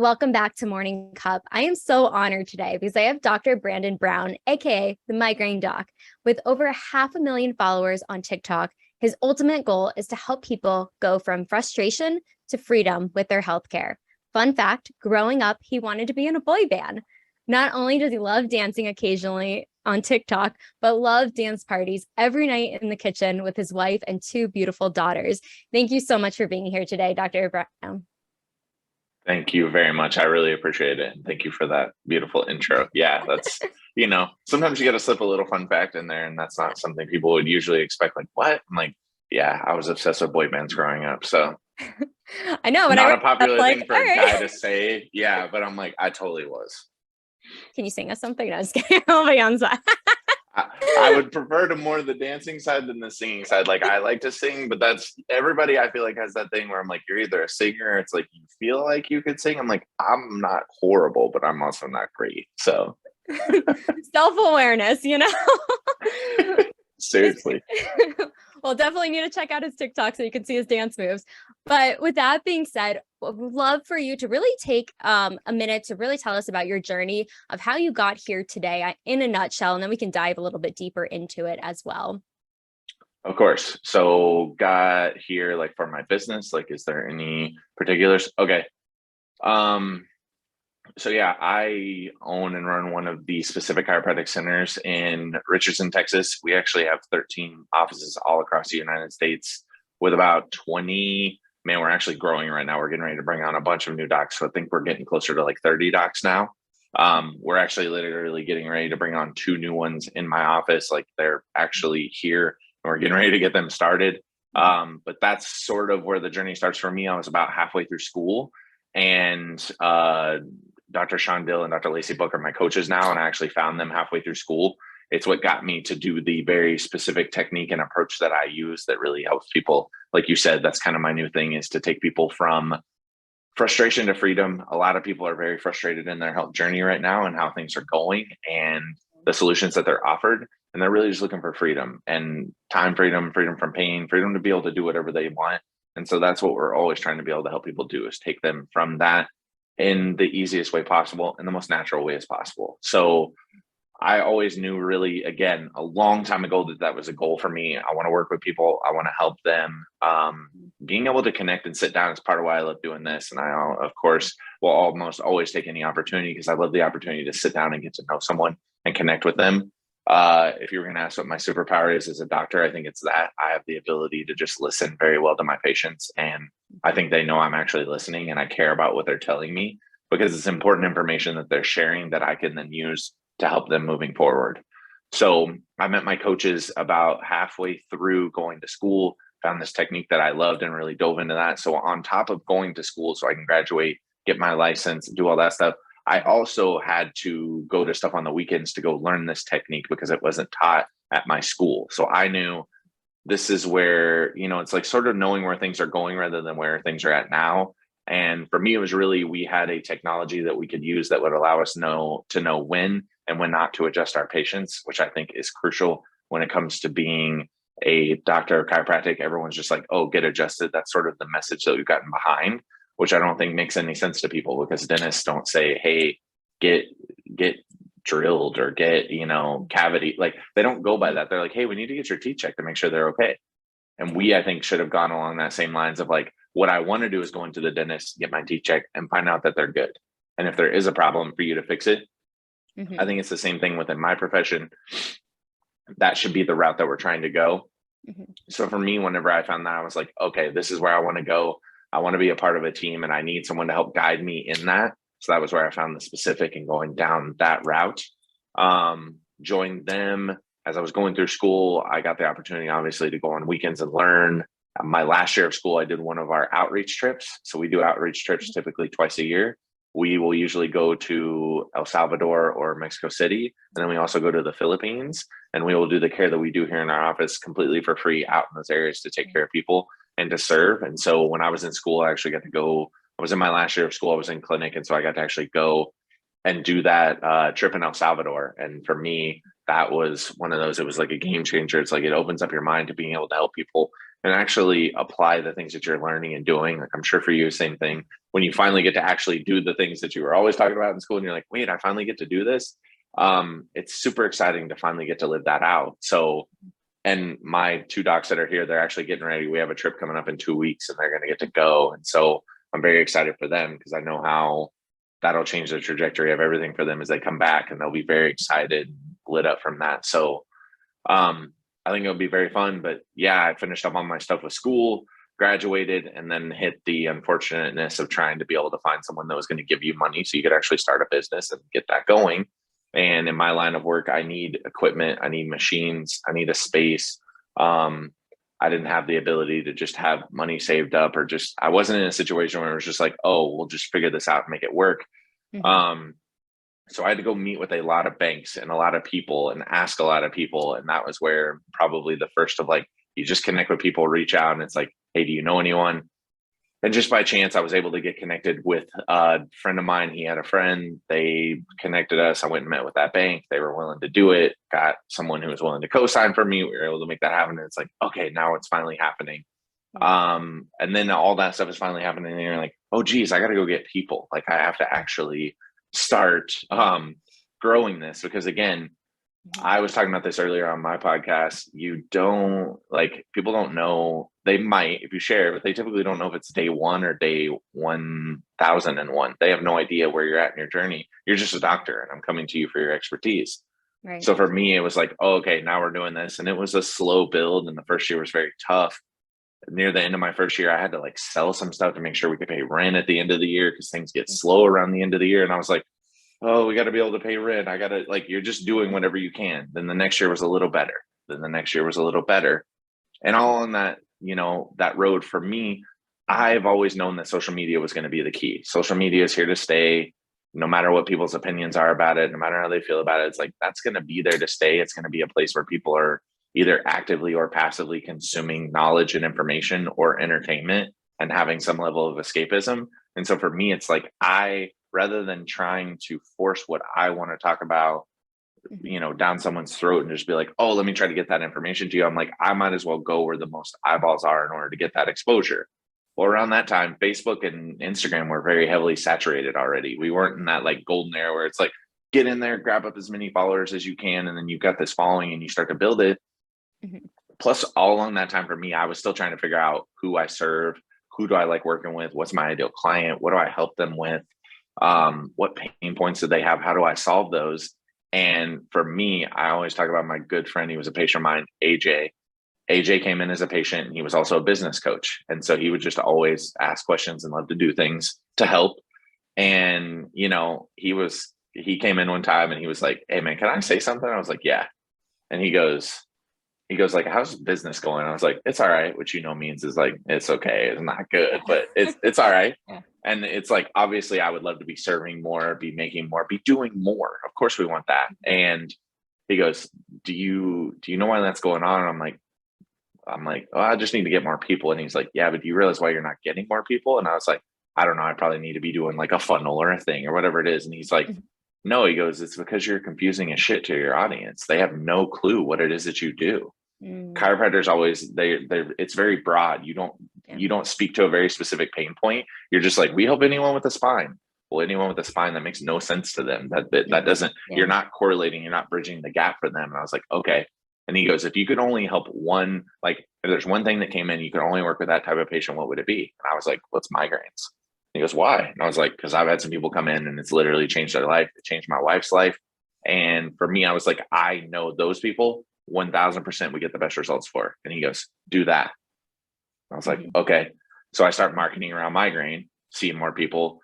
welcome back to Morning Cup. I am so honored today because I have Dr. Brandon Brown, aka the Migraine Doc. With over 500,000 followers on TikTok, his ultimate goal is to help people go from frustration to freedom with their healthcare. Fun fact, growing up, he wanted to be in a boy band. Not only does he love dancing occasionally on TikTok, but love dance parties every night in the kitchen with his wife and two beautiful daughters. Thank you so much for being here today, Dr. Brown. Thank you very much. I really appreciate it. Thank you for that beautiful intro. Yeah, that's, sometimes you got to slip a little fun fact in there, and that's not something people would usually expect. Like, what? I'm like, yeah, I was obsessed with boy bands growing up. So I know, but not a popular thing for a right. guy to say. Yeah, but I'm like, I totally was. Can you sing us something? No, I was kidding. I'll be on side. I would prefer to more the dancing side than the singing side. Like, I like to sing, but that's everybody I feel like has that thing where I'm like, you're either a singer, it's like you feel like you could sing. I'm like, I'm not horrible, but I'm also not great. So self-awareness, Seriously. Well, definitely need to check out his TikTok so you can see his dance moves. But with that being said, I would love for you to really take a minute to really tell us about your journey of how you got here today in a nutshell, and then we can dive a little bit deeper into it as well. Of course. So got here like for my business, like, is there any particulars? Okay. So yeah, I own and run one of the specific chiropractic centers in Richardson, Texas. We actually have 13 offices all across the United States with about 20. Man, we're actually growing right now. We're getting ready to bring on a bunch of new docs. So I think we're getting closer to like 30 docs now. We're actually literally getting ready to bring on 2 new ones in my office. Like, they're actually here and we're getting ready to get them started. But that's sort of where the journey starts for me. I was about halfway through school, and Dr. Sean Dill and Dr. Lacey Book are my coaches now, and I actually found them halfway through school. It's what got me to do the very specific technique and approach that I use that really helps people. Like you said, that's kind of my new thing, is to take people from frustration to freedom. A lot of people are very frustrated in their health journey right now and how things are going and the solutions that they're offered. And they're really just looking for freedom and time freedom, freedom from pain, freedom to be able to do whatever they want. And so that's what we're always trying to be able to help people do, is take them from that in the easiest way possible, in the most natural way as possible. So I always knew, really, again, a long time ago, that was a goal for me. I want to work with people. I want to help them. Being able to connect and sit down is part of why I love doing this. And I, of course, will almost always take any opportunity, because I love the opportunity to sit down and get to know someone and connect with them. If you were going to ask what my superpower is as a doctor, I think it's that I have the ability to just listen very well to my patients. And I think they know I'm actually listening and I care about what they're telling me, because it's important information that they're sharing that I can then use to help them moving forward. So I met my coaches about halfway through going to school, found this technique that I loved and really dove into that. So on top of going to school so I can graduate, get my license, do all that stuff, I also had to go to stuff on the weekends to go learn this technique, because it wasn't taught at my school. So I knew this is where, it's like sort of knowing where things are going rather than where things are at now. And for me, it was really, we had a technology that we could use that would allow us to know when and when not to adjust our patients, which I think is crucial when it comes to being a doctor of chiropractic. Everyone's just like, oh, get adjusted. That's sort of the message that we've gotten behind, which I don't think makes any sense to people, because dentists don't say, hey, get drilled or get, cavity. Like, they don't go by that. They're like, hey, we need to get your teeth checked to make sure they're okay. And we, I think, should have gone along that same lines of like, what I want to do is go into the dentist, get my teeth checked, and find out that they're good. And if there is a problem, for you to fix it. I think it's the same thing within my profession. That should be the route that we're trying to go. So for me, whenever I found that, I was like, okay, this is where I want to go. I want to be a part of a team, and I need someone to help guide me in that. So that was where I found the specific and going down that route. Joined them as I was going through school. I got the opportunity, obviously, to go on weekends and learn. My last year of school, I did one of our outreach trips. So we do outreach trips typically twice a year. We will usually go to El Salvador or Mexico City. And then we also go to the Philippines, and we will do the care that we do here in our office completely for free out in those areas to take care of people and to serve. And so when I was in school, I actually got to go. I was in my last year of school. I was in clinic. And so I got to actually go and do that trip in El Salvador. And for me, that was one of those, it was like a game changer. It's like, it opens up your mind to being able to help people and actually apply the things that you're learning and doing. Like I'm sure for you, same thing. When you finally get to actually do the things that you were always talking about in school and you're like, wait, I finally get to do this. It's super exciting to finally get to live that out. So, and my two docs that are here, they're actually getting ready. We have a trip coming up in 2 weeks and they're going to get to go. And so I'm very excited for them because I know how that'll change the trajectory of everything for them as they come back, and they'll be very excited, lit up from that. So I think it'll be very fun. But yeah, I finished up on my stuff with school, graduated, and then hit the unfortunateness of trying to be able to find someone that was going to give you money so you could actually start a business and get that going. And in my line of work, I need equipment, I need machines, I need a space. I didn't have the ability to just have money saved up, or just, I wasn't in a situation where it was just like, oh, we'll just figure this out and make it work. So I had to go meet with a lot of banks and a lot of people and ask a lot of people. And that was where probably the first of like, you just connect with people, reach out, and it's like, hey, do you know anyone? And just by chance, I was able to get connected with a friend of mine. He had a friend, they connected us. I went and met with that bank. They were willing to do it, got someone who was willing to co-sign for me. We were able to make that happen. And it's like, okay, now it's finally happening. And then all that stuff is finally happening. And you're like, oh geez, I got to go get people. Like I have to actually start growing this, because again, I was talking about this earlier on my podcast. You don't, like, people don't know. They might if you share, but they typically don't know if it's day one or day 1001. They have no idea where you're at in your journey. You're just a doctor and I'm coming to you for your expertise. Right. So for me, it was like, oh, okay, now we're doing this. And it was a slow build. And the first year was very tough. Near the end of my first year, I had to like sell some stuff to make sure we could pay rent at the end of the year, because things get slow around the end of the year. And I was like, oh, we got to be able to pay rent. I got to, like, you're just doing whatever you can. Then the next year was a little better. Then the next year was a little better. And all on that, you know, that road for me, I've always known that social media was going to be the key. Social media is here to stay, no matter what people's opinions are about it, no matter how they feel about it. It's like, that's going to be there to stay. It's going to be a place where people are either actively or passively consuming knowledge and information or entertainment and having some level of escapism. And so for me, it's like, rather than trying to force what I want to talk about, you know, down someone's throat and just be like, oh, let me try to get that information to you. I'm like, I might as well go where the most eyeballs are in order to get that exposure. Well, around that time, Facebook and Instagram were very heavily saturated already. We weren't in that like golden era where it's like, get in there, grab up as many followers as you can, and then you've got this following and you start to build it. Plus, all along that time for me, I was still trying to figure out who I serve, who do I like working with, what's my ideal client, what do I help them with? What pain points do they have? How do I solve those? And for me, I always talk about my good friend. He was a patient of mine, AJ. AJ came in as a patient, and he was also a business coach. And so he would just always ask questions and love to do things to help. And, you know, he came in one time and he was like, hey man, can I say something? I was like, yeah. And he goes like, how's business going? I was like, it's all right. Which, you know, means is like, it's okay. It's not good, but it's all right. Yeah. And it's like, obviously I would love to be serving more, be making more, be doing more. Of course we want that. And he goes, do you know why that's going on? And I'm like, oh, I just need to get more people. And he's like, yeah, but do you realize why you're not getting more people? And I was like, I don't know. I probably need to be doing like a funnel or a thing or whatever it is. And he's like, no, he goes, it's because you're confusing as shit to your audience. They have no clue what it is that you do. Chiropractors always, it's very broad. You don't speak to a very specific pain point. You're just like, we help anyone with a spine. Well, anyone with a spine, that makes no sense to them. That doesn't, you're not correlating, you're not bridging the gap for them. And I was like, okay. And he goes, if you could only help one, like if there's one thing that came in, you could only work with that type of patient, what would it be? And I was like, well, it's migraines. He goes, why? And I was like, because I've had some people come in and it's literally changed their life. It changed my wife's life. And for me, I was like, I know those people 1000% we get the best results for. And he goes, do that. I was like, okay. So I start marketing around migraine, seeing more people.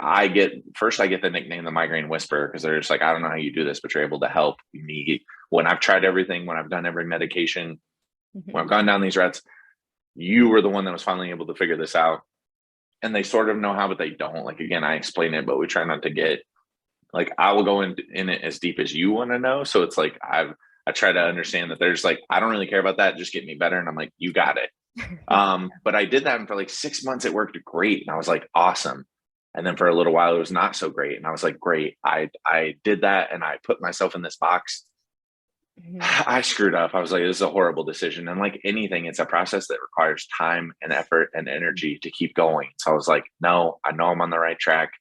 I get the nickname, the Migraine Whisperer, because they're just like, I don't know how you do this, but you're able to help me. When I've tried everything, when I've done every medication, when I've gone down these routes, you were the one that was finally able to figure this out. And they sort of know how, but they don't. Like, again, I explain it, but we try not to get, like, I will go in it as deep as you want to know. So it's like, I try to understand that there's like, I don't really care about that. Just get me better. And I'm like, you got it. But I did that. And for like 6 months, it worked great. And I was like, awesome. And then for a little while, it was not so great. And I was like, great. I did that. And I put myself in this box. Mhm. I screwed up. I was like, this is a horrible decision. And like anything, it's a process that requires time and effort and energy to keep going. So I was like, no, I know I'm on the right track.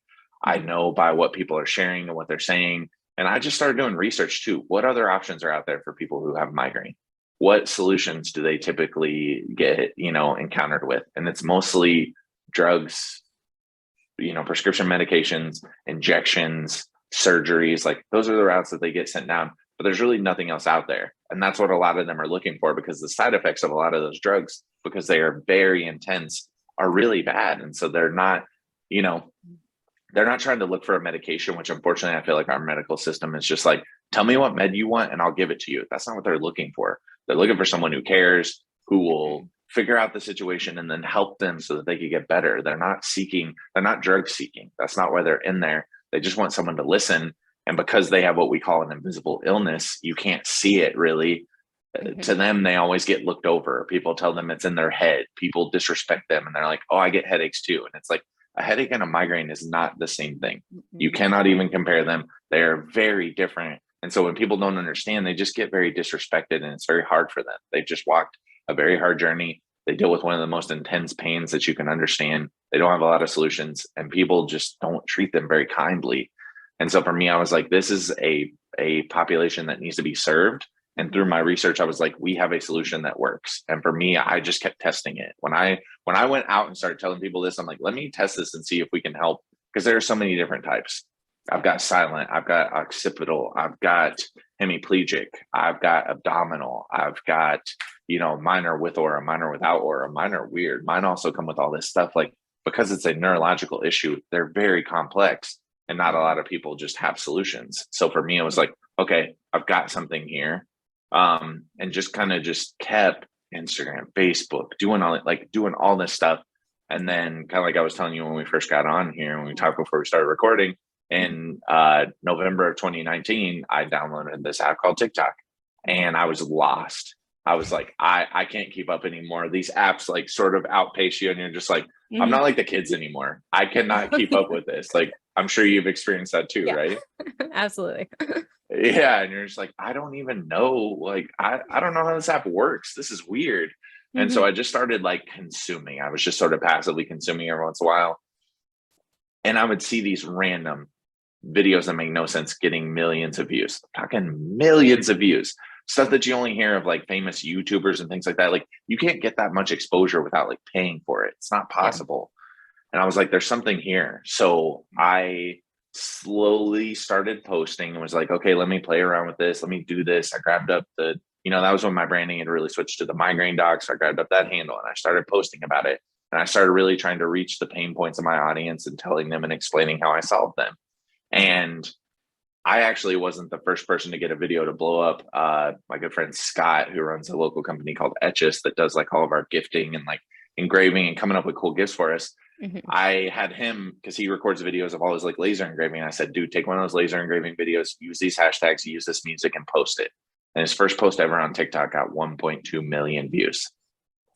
I Mhm. know by what people are sharing and what they're saying. And I just started doing research too. What other options are out there for people who have migraine? What solutions do they typically get, encountered with? And it's mostly drugs, prescription medications, injections, surgeries. Like those are the routes that they get sent down, but there's really nothing else out there. And that's what a lot of them are looking for, because the side effects of a lot of those drugs, because they are very intense, are really bad. And so you know, they're not trying to look for a medication, which unfortunately I feel like our medical system is just like, tell me what med you want and I'll give it to you. That's not what they're looking for. They're looking for someone who cares, who will figure out the situation and then help them so that they can get better. They're not drug seeking. That's not why they're in there. They just want someone to listen. And because they have what we call an invisible illness, you can't see it really. To Mhm. them, they always get looked over. People tell them it's in their head. People disrespect them and they're like, oh, I get headaches too. And it's like, a headache and a migraine is not the same thing. You Mhm. cannot even compare them. They're very different. And so when people don't understand, they just get very disrespected and it's very hard for them. They've just walked a very hard journey. They deal with one of the most intense pains that you can understand. They don't have a lot of solutions and people just don't treat them very kindly. And so for me, I was like, this is a population that needs to be served. And through Mhm. my research, I was like, we have a solution that works. And for me, I just kept testing it. When I went out and started telling people this, I'm like, let me test this and see if we can help. Because there are so many different types. I've got silent, I've got occipital, I've got hemiplegic, I've got abdominal, I've got, minor with aura, minor without aura, minor weird. Mine also come with all this stuff. Like, because it's a neurological issue, they're very complex and not a Mhm. lot of people just have solutions. So for me, it was Mhm. like, okay, I've got something here. And just kind of just kept Instagram, Facebook, doing all this stuff. And then kind of like I was telling you when we first got on here, when we Yeah. talked before we started recording, Mhm. in November of 2019, I downloaded this app called TikTok Mhm. and I was lost. I was like, I can't keep up anymore. These apps like sort of outpace you and you're just like, I'm Mhm. not like the kids anymore. I cannot keep up with this. Like, I'm sure you've experienced that too, Yeah, right? absolutely. Yeah, and you're just like, I don't even know. Like, I don't know how this app works. This is weird. And so Mhm. I just started like consuming. I was just sort of passively consuming every once in a while. And I would see these random videos that make no sense getting millions of views. I'm talking millions of views. Stuff that you only hear of like famous YouTubers and things like that. Like, you can't get that much exposure without like paying for it. It's not Yeah. possible. And I was like, there's something here. So I slowly started posting and was like, okay, let me play around with this. Let me do this. I grabbed up that was when my branding had really switched to the Migraine Doc. So I grabbed up that handle and I started posting about it. And I started really trying to reach the pain points of my audience and telling them and explaining how I solved them. Mhm. And I actually wasn't the first person to get a video to blow up. My good friend Scott, who runs a local company called Etchus that does like all of our gifting and like engraving and coming up with cool gifts for us. Mhm. I had him because he records videos of all his like laser engraving. I said, dude, take one of those laser engraving videos, use these hashtags, use this music, and post it. And his first post ever on TikTok got 1.2 million views.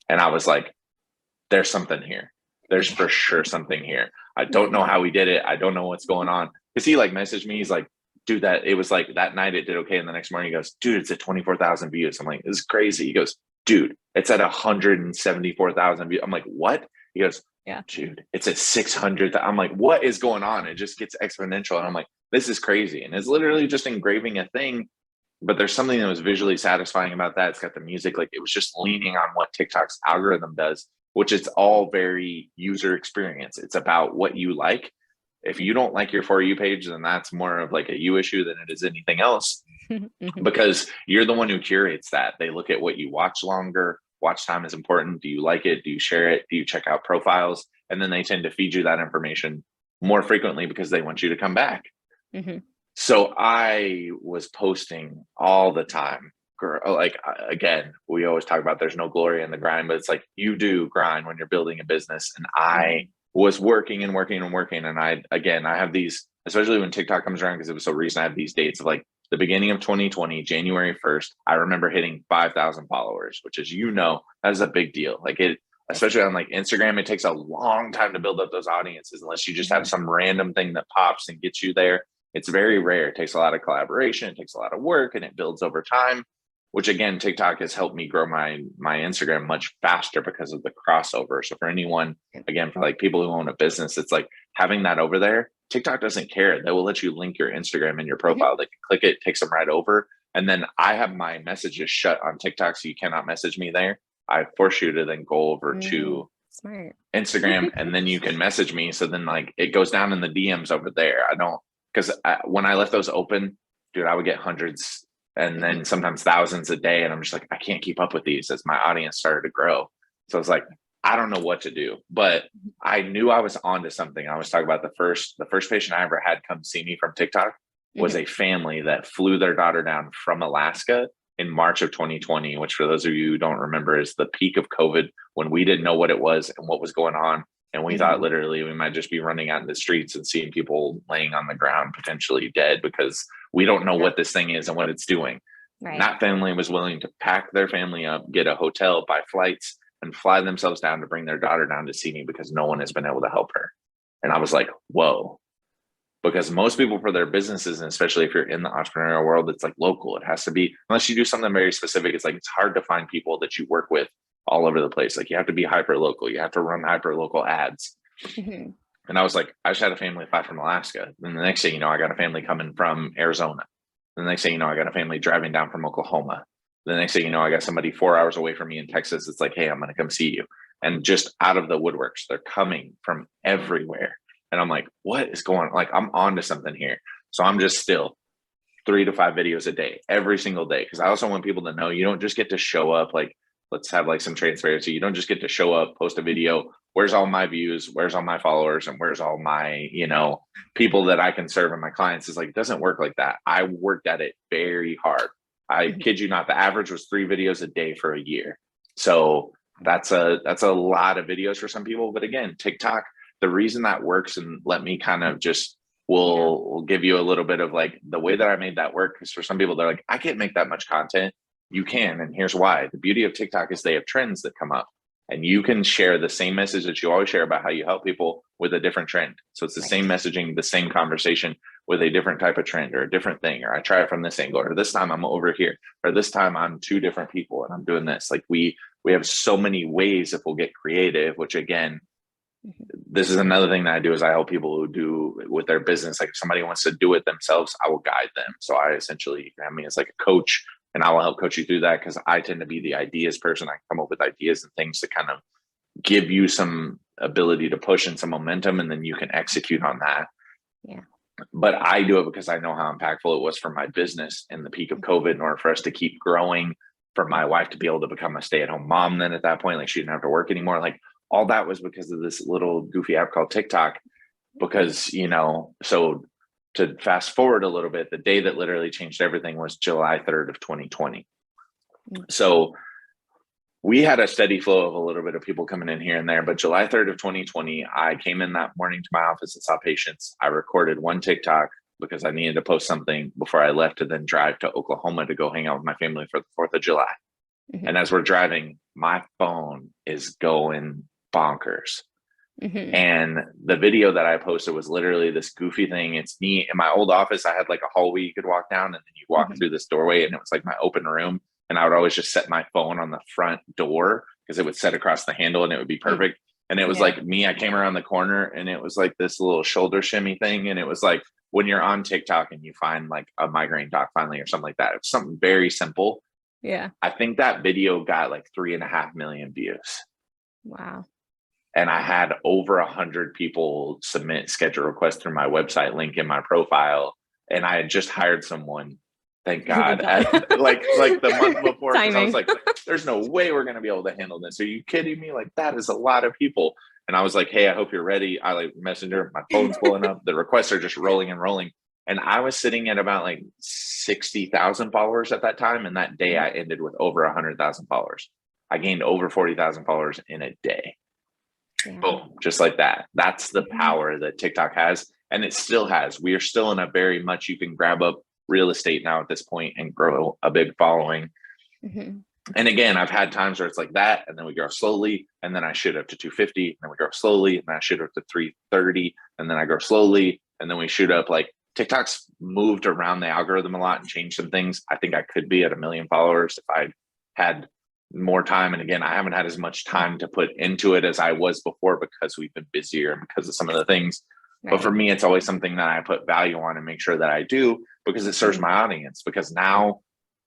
And I was like, there's something here. There's Yeah. for sure something here. I don't know how he did it. I don't know what's going on. Because he like messaged me. He's like, dude, that it was like that night it did okay. And the next morning he goes, dude, it's at 24,000 views. I'm like, this is crazy. He goes, dude, it's at 174,000 views. I'm like, what? He goes, Yeah. dude, it's at 600. I'm like, what is going on? It just gets exponential. And I'm like, this is crazy. And it's literally just engraving a thing. But there's something that was visually satisfying about that. It's got the music. Like, it was just leaning on what TikTok's algorithm does, which is all very user experience. It's about what you like. If you don't like your For You page, then that's more of like a you issue than it is anything else, Mhm. because you're the one who curates that. They look at what you watch longer. Watch time is important. Do you like it? Do you share it? Do you check out profiles? And then they tend to feed you that information more frequently because they want you to come back. Mhm. So I was posting all the time. Like, again, we always talk about there's no glory in the grind, but it's like you do grind when you're building a business. And I Mhm. was working and working and working. And I have these, especially when TikTok comes around, because it was so recent, I have these dates of like the beginning of 2020, January 1st. I remember hitting 5,000 followers, which is, that is a big deal. Like, Yes. especially on like Instagram, it takes a long time to build up those audiences unless you just have Mhm. some random thing that pops and gets you there. It's very rare. It takes a lot of collaboration, it takes a lot of work, and it builds over time, which again, TikTok has helped me grow my Instagram much faster because of the crossover. So for anyone, again, for like people who own a business, it's like having that over there. TikTok doesn't care. They will let you link your Instagram in your profile. They can click it, takes them right over. And then I have my messages shut on TikTok, so you cannot message me there. I force you to then go over to smart Instagram, and then you can message me. So then like it goes down in the DMs over there. I don't, because when I left those open, dude, I would get hundreds and then sometimes thousands a day. And I'm just like, I can't keep up with these as my audience started to grow. So I was like, I don't know what to do, but I knew I was onto something. I was talking about the first patient I ever had come see me from TikTok was a family that flew their daughter down from Alaska in March of 2020, which for those of you who don't remember is the peak of COVID, when we didn't know what it was and what was going on. And we thought literally we might just be running out in the streets and seeing people laying on the ground, potentially dead, because we don't know what this thing is and what it's doing. Right. That family was willing to pack their family up, get a hotel, buy flights, and fly themselves down to bring their daughter down to see me because no one has been able to help her. And I was like, whoa. Because most people for their businesses, and especially if you're in the entrepreneurial world, it's like local. It has to be, unless you do something very specific, it's like it's hard to find people that you work with all over the place. Like you have to be hyper local. You have to run hyper local ads. And I was like, I just had a family fly from Alaska. Then the next thing you know, I got a family coming from Arizona. The next thing you know, I got a family driving down from Oklahoma. The next thing you know, I got somebody 4 hours away from me in Texas. It's like, hey, I'm going to come see you. And just out of the woodworks, they're coming from everywhere. And I'm like, what is going on? Like, I'm on to something here. So I'm just still 3 to 5 videos a day, every single day. Because I also want people to know you don't just get to show up. Like, let's have like some transparency. You don't just get to show up, post a video. Where's all my views? Where's all my followers? And where's all my, people that I can serve and my clients? Is like, it doesn't work like that. I worked at it very hard. I kid you not. The average was 3 videos a day for a year. So that's a lot of videos for some people. But again, TikTok, the reason that works, and let me kind of just, we'll give you a little bit of like the way that I made that work. Because for some people, they're like, I can't make that much content. You can. And here's why. The beauty of TikTok is they have trends that come up, and you can share the same message that you always share about how you help people with a different trend. So it's the same messaging, the same conversation with a different type of trend or a different thing, or I try it from this angle, or this time I'm over here, or this time I'm 2 different people and I'm doing this. Like we have so many ways if we'll get creative, which again, this is another thing that I do is I help people who do with their business. Like if somebody wants to do it themselves, I will guide them. So I essentially, as like a coach, and I will help coach you through that because I tend to be the ideas person. I come up with ideas and things to kind of give you some ability to push and some momentum, and then you can execute on that. Yeah. But I do it because I know how impactful it was for my business in the peak of COVID in order for us to keep growing, for my wife to be able to become a stay-at-home mom. Then at that point, like she didn't have to work anymore. Like all that was because of this little goofy app called TikTok. Because, so to fast forward a little bit, the day that literally changed everything was July 3rd of 2020. So we had a steady flow of a little bit of people coming in here and there, but July 3rd of 2020, I came in that morning to my office and saw patients. I recorded one TikTok because I needed to post something before I left to then drive to Oklahoma to go hang out with my family for the 4th of July. And as we're driving, my phone is going bonkers. And the video that I posted was literally this goofy thing. It's me in my old office. I had like a hallway you could walk down, and then you walk through this doorway, and it was like my open room. And I would always just set my phone on the front door because it would set across the handle and it would be perfect. And it was like me, I came around the corner and it was like this little shoulder shimmy thing. And it was like when you're on TikTok and you find like a migraine doc finally or something like that. It was something very simple. Yeah. I think that video got like 3.5 million views. Wow. And I had over 100 people submit schedule requests through my website link in my profile. And I had just hired someone, thank God, like the month before. I was like, there's no way we're going to be able to handle this. Are you kidding me? Like, that is a lot of people. And I was like, hey, I hope you're ready. I like messenger, my phone's blowing up. The requests are just rolling and rolling. And I was sitting at about like 60,000 followers at that time. And that day I ended with over 100,000 followers. I gained over 40,000 followers in a day. Yeah. Boom, just like that. That's the power that TikTok has. And it still has. We are still in a very much, you can grab up real estate now at this point and grow a big following. And again, I've had times where it's like that, and then we grow slowly, and then I shoot up to 250, and then we grow slowly, and then I shoot up to 330, and then I grow slowly, and then we shoot up like TikTok's moved around the algorithm a lot and changed some things. I think I could be at 1 million followers if I had more time. And again, I haven't had as much time to put into it as I was before because we've been busier and because of some of the things. Right. But for me, it's always something that I put value on and make sure that I do because it serves my audience. Because now,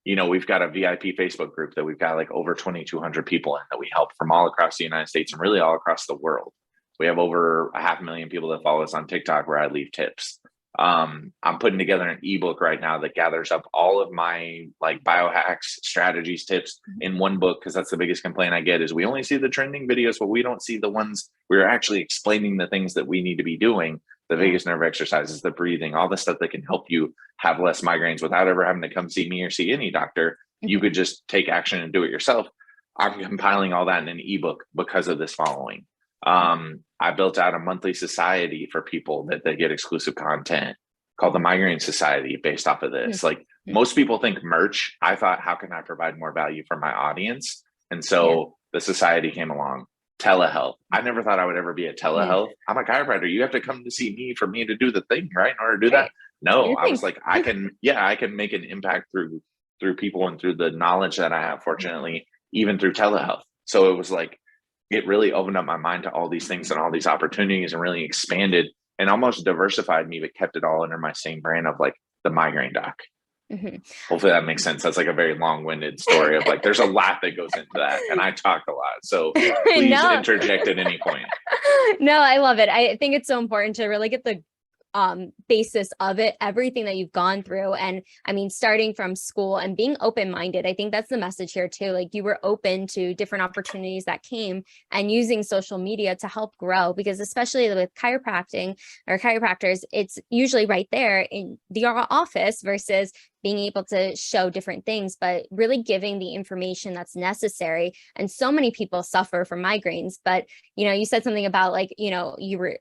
you know, we've got a VIP Facebook group that we've got like over 2,200 people in that we help from all across the United States and really all across the world. We have over 500,000 people that follow us on TikTok where I leave tips. I'm putting together an ebook right now that gathers up all of my like biohacks, strategies, tips in one book, because that's the biggest complaint I get is we only see the trending videos, but we don't see the ones we're actually explaining the things that we need to be doing, the vagus nerve exercises, the breathing, all the stuff that can help you have less migraines without ever having to come see me or see any doctor. You could just take action and do it yourself. I'm compiling all that in an ebook because of this following. I built out a monthly society for people that they get exclusive content called the Migraine Society based off of this. Like most people think merch. I thought, how can I provide more value for my audience? And so the society came along. Telehealth. I never thought I would ever be a telehealth. I'm a chiropractor. You have to come to see me for me to do the thing, right? In order to do that. No, I was like, I can make an impact through people and through the knowledge that I have, fortunately, even through telehealth. So it was like, it really opened up my mind to all these things and all these opportunities and really expanded and almost diversified me, but kept it all under my same brand of like the migraine doc. Hopefully that makes sense. That's like a very long-winded story of like, there's a lot that goes into that. And I talk a lot. So please interject at any point. No, I love it. I think it's so important to really get the basis of it, everything that you've gone through. And I mean, starting from school and being open-minded, I think that's the message here too. Like you were open to different opportunities that came and using social media to help grow, because especially with chiropractic or chiropractors, it's usually right there in the office versus being able to show different things, but really giving the information that's necessary. And so many people suffer from migraines, but you know, you said something about like, you know, you were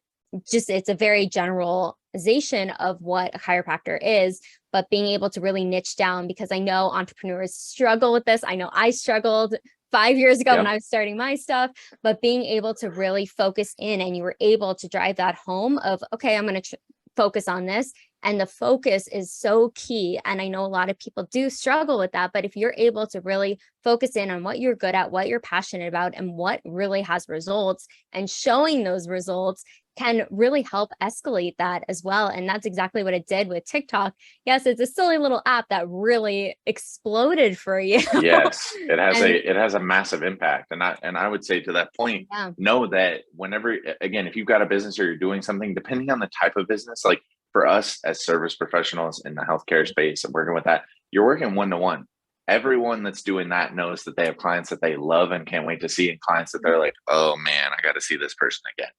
just, it's a very generalization of what a chiropractor is, but being able to really niche down, because I know entrepreneurs struggle with this. I know I struggled 5 years ago when I was starting my stuff, but being able to really focus in, and you were able to drive that home of, okay, I'm going to focus on this. And the focus is so key. And I know a lot of people do struggle with that, but if you're able to really focus in on what you're good at, what you're passionate about, and what really has results, and showing those results can really help escalate that as well. And that's exactly what it did with TikTok. Yes, it's a silly little app that really exploded for you. Yes, it has a massive impact. And I would say to that point, know that whenever, again, if you've got a business or you're doing something, depending on the type of business, like for us as service professionals in the healthcare space and working with that, you're working one-to-one. Everyone that's doing that knows that they have clients that they love and can't wait to see, and clients that they're like, oh man, I got to see this person again.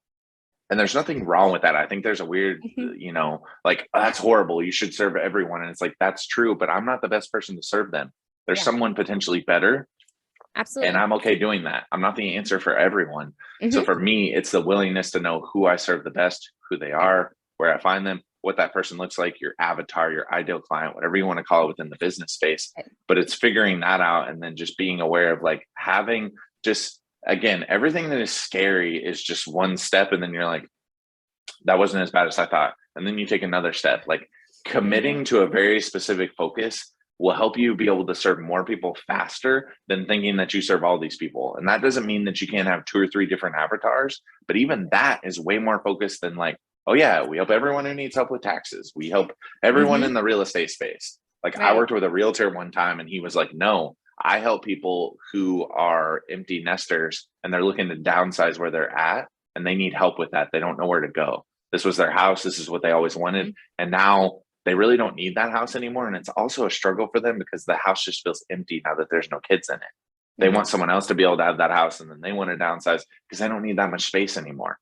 And there's nothing wrong with that. I think there's a weird, you know, like, oh, that's horrible. You should serve everyone. And it's like, that's true, but I'm not the best person to serve them. There's someone potentially better. Absolutely. And I'm okay doing that. I'm not the answer for everyone. So for me, it's the willingness to know who I serve the best, who they are, where I find them, what that person looks like, your avatar, your ideal client, whatever you want to call it within the business space. But it's figuring that out and then just being aware of like having just, again, everything that is scary is just one step. And then you're like, that wasn't as bad as I thought. And then you take another step. Like committing to a very specific focus will help you be able to serve more people faster than thinking that you serve all these people. And that doesn't mean that you can't have 2 or 3 different avatars, but even that is way more focused than like, oh yeah, we help everyone who needs help with taxes. We help everyone in the real estate space. Like I worked with a realtor one time and he was like, no, I help people who are empty nesters and they're looking to downsize where they're at and they need help with that. They don't know where to go. This was their house. This is what they always wanted. And now they really don't need that house anymore. And it's also a struggle for them because the house just feels empty now that there's no kids in it. They want someone else to be able to have that house, and then they want to downsize because they don't need that much space anymore.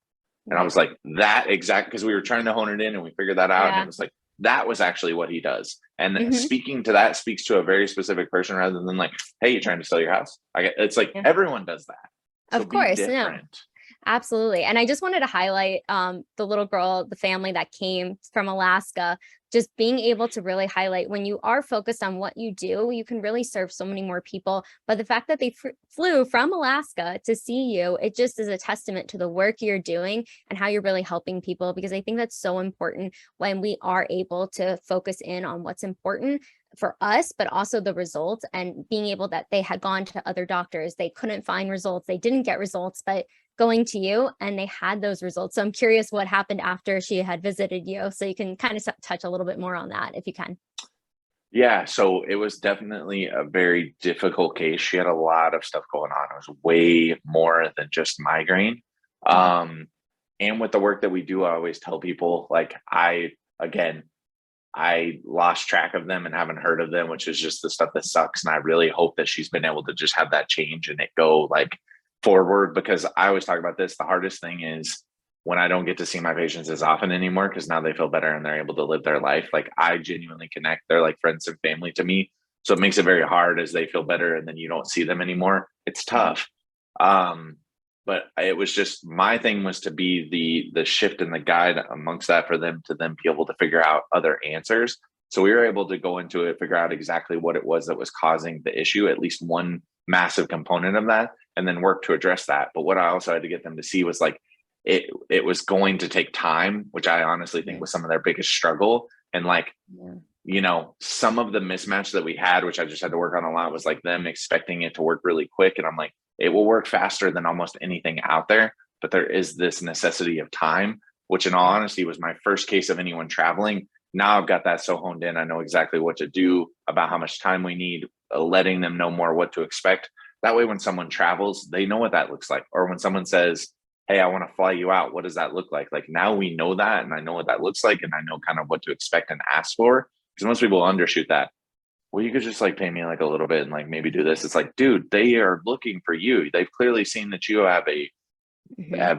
And I was like, that exact, because we were trying to hone it in and we figured that out. And it was like, that was actually what he does. And speaking to that speaks to a very specific person rather than like, hey, you're trying to sell your house. It's like everyone does that. So of course. No. Absolutely. And I just wanted to highlight the little girl, the family that came from Alaska, just being able to really highlight when you are focused on what you do, you can really serve so many more people. But the fact that they flew from Alaska to see you, it just is a testament to the work you're doing and how you're really helping people, because I think that's so important when we are able to focus in on what's important for us, but also the results, and being able that they had gone to other doctors, they couldn't find results, they didn't get results, but going to you and they had those results. So I'm curious what happened after she had visited you. So you can kind of touch a little bit more on that if you can. Yeah, so it was definitely a very difficult case. She had a lot of stuff going on. It was way more than just migraine. Um, and with the work that we do, I always tell people, like, again, I lost track of them and haven't heard of them, which is just the stuff that sucks. And I really hope that she's been able to just have that change and it go like forward, because I always talk about this. The hardest thing is when I don't get to see my patients as often anymore, because now they feel better and they're able to live their life. Like, I genuinely connect. They're like friends and family to me. So it makes it very hard as they feel better and then you don't see them anymore. It's tough. But it was just, my thing was to be the shift and the guide amongst that for them to then be able to figure out other answers. So we were able to go into it, figure out exactly what it was that was causing the issue, at least one massive component of that, and then work to address that. But what I also had to get them to see was like, it was going to take time, which I honestly think was some of their biggest struggle. And like, you know, some of the mismatch that we had, which I just had to work on a lot, was like them expecting it to work really quick. And I'm like, it will work faster than almost anything out there, but there is this necessity of time, which in all honesty was my first case of anyone traveling. Now I've got that so honed in. I know exactly what to do, about how much time we need, letting them know more what to expect. That way, when someone travels, they know what that looks like. Or when someone says, hey, I want to fly you out, what does that look like? Like, now we know that, and I know what that looks like, and I know kind of what to expect and ask for. Because most people undershoot that. Well, you could just like pay me like a little bit and like maybe do this. It's like, dude, they are looking for you. They've clearly seen that you have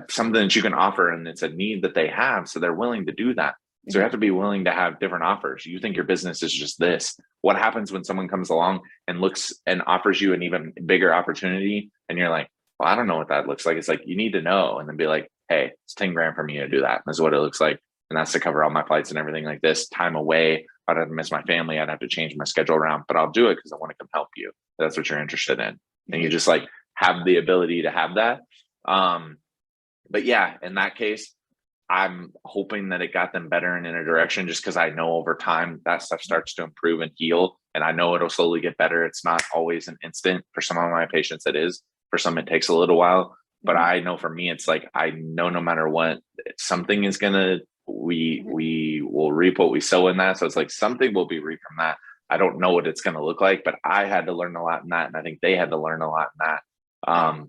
something that you can offer, and it's a need that they have. So they're willing to do that. So you have to be willing to have different offers. You think your business is just this. What happens when someone comes along and looks and offers you an even bigger opportunity? And you're like, well, I don't know what that looks like. It's like, you need to know, and then be like, hey, it's 10 grand for me to do that. That's what it looks like. And that's to cover all my flights and everything like this. Time away. I'd have to miss my family. I'd have to change my schedule around, but I'll do it because I want to come help you. That's what you're interested in. And you just like have the ability to have that. But yeah, in that case, I'm hoping that it got them better and in a direction, just because I know over time that stuff starts to improve and heal. And I know it'll slowly get better. It's not always an instant. For some of my patients, it is. For some, it takes a little while. But I know for me, it's like, I know no matter what, something is going to, we will reap what we sow in that. So it's like something will be reaped from that. I don't know what it's going to look like, but I had to learn a lot in that. And I think they had to learn a lot in that.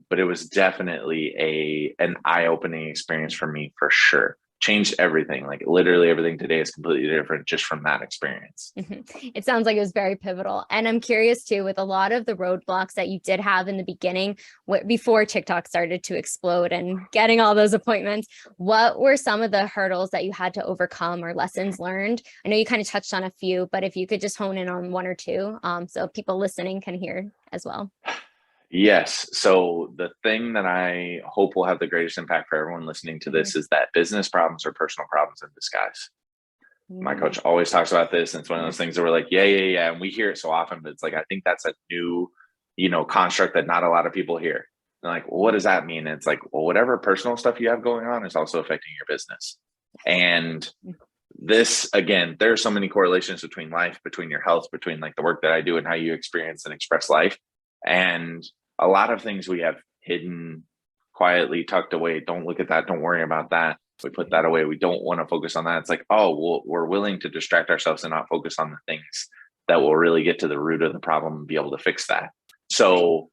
But it was definitely an eye-opening experience for me, for sure. Changed everything. Like, literally everything today is completely different just from that experience. It sounds like it was very pivotal. And I'm curious too, with a lot of the roadblocks that you did have in the beginning, before TikTok started to explode and getting all those appointments, what were some of the hurdles that you had to overcome or lessons learned? I know you kind of touched on a few, but if you could just hone in on one or two, so people listening can hear as well. Yes. So the thing that I hope will have the greatest impact for everyone listening to this is that business problems are personal problems in disguise. My coach always talks about this. And it's one of those things that we're like, yeah. And we hear it so often, but it's like, I think that's a new, construct that not a lot of people hear. They're like, well, what does that mean? And it's like, well, whatever personal stuff you have going on is also affecting your business. And this, again, there are so many correlations between life, between your health, between like the work that I do and how you experience and express life. And a lot of things we have hidden, quietly tucked away. Don't look at that. Don't worry about that. We put that away. We don't want to focus on that. It's like, oh, well, we're willing to distract ourselves and not focus on the things that will really get to the root of the problem and be able to fix that. So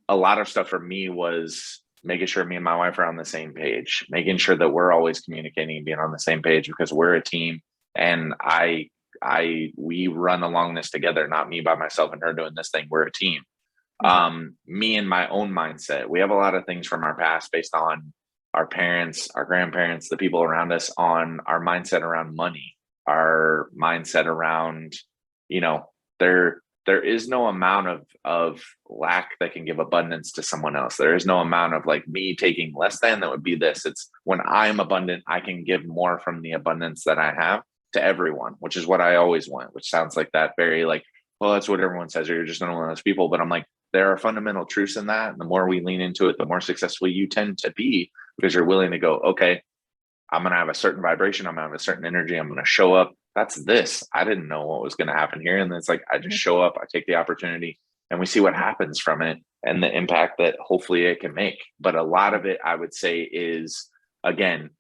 a lot of stuff for me was making sure me and my wife are on the same page, making sure that we're always communicating and being on the same page, because we're a team. And we run along this together, not me by myself and her doing this thing. We're a team. Me and my own mindset. We have a lot of things from our past based on our parents, our grandparents, the people around us, on our mindset around money, our mindset around, they're there is no amount of lack that can give abundance to someone else. There is no amount of like me taking less than that would be this. It's when I'm abundant, I can give more from the abundance that I have to everyone, which is what I always want, which sounds like that very like, well, that's what everyone says, or you're just not one of those people. But I'm like, there are fundamental truths in that. And the more we lean into it, the more successful you tend to be, because you're willing to go, okay, I'm going to have a certain vibration. I'm going to have a certain energy. I'm going to show up. That's this. I didn't know what was going to happen here. And it's like, I just show up, I take the opportunity, and we see what happens from it and the impact that hopefully it can make. But a lot of it, I would say, is, again,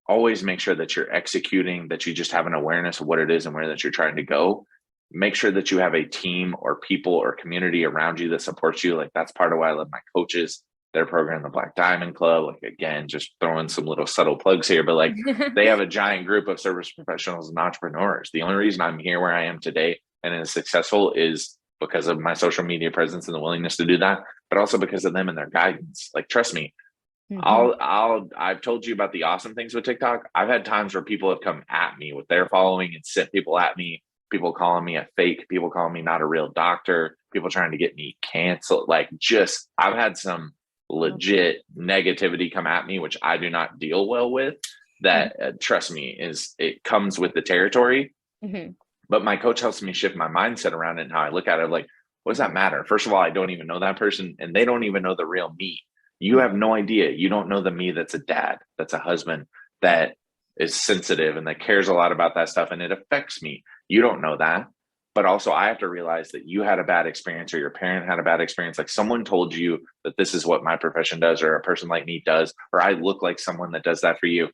always make sure that you're executing, that you just have an awareness of what it is and where that you're trying to go. Make sure that you have a team or people or community around you that supports you. Like, that's part of why I love my coaches, their program, the Black Diamond Club. Like, again, just throwing some little subtle plugs here, but like they have a giant group of service professionals and entrepreneurs. The only reason I'm here where I am today and is successful is because of my social media presence and the willingness to do that, but also because of them and their guidance. Like, trust me, I've told you about the awesome things with TikTok. I've had times where people have come at me with their following and sent people at me, people calling me a fake, people calling me not a real doctor, people trying to get me canceled. Like, just, I've had some legit negativity come at me, which I do not deal well with. That trust me, it comes with the territory. But my coach helps me shift my mindset around it and how I look at it. Like, what does that matter? First of all, I don't even know that person, and they don't even know the real me. You have no idea. You don't know the me that's a dad, that's a husband, that is sensitive and that cares a lot about that stuff, and it affects me. You don't know that. But also, I have to realize that you had a bad experience, or your parent had a bad experience. Like, someone told you that this is what my profession does, or a person like me does, or I look like someone that does that for you.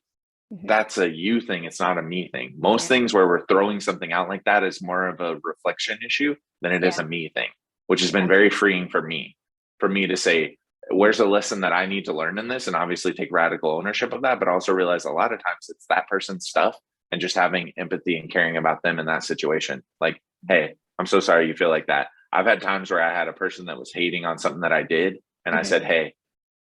That's a you thing. It's not a me thing. Most things where we're throwing something out like that is more of a reflection issue than it is a me thing, which has been very freeing for me to say, where's a lesson that I need to learn in this? And obviously take radical ownership of that, but also realize a lot of times it's that person's stuff, and just having empathy and caring about them in that situation. Like, hey, I'm so sorry you feel like that. I've had times where I had a person that was hating on something that I did. And I said, hey,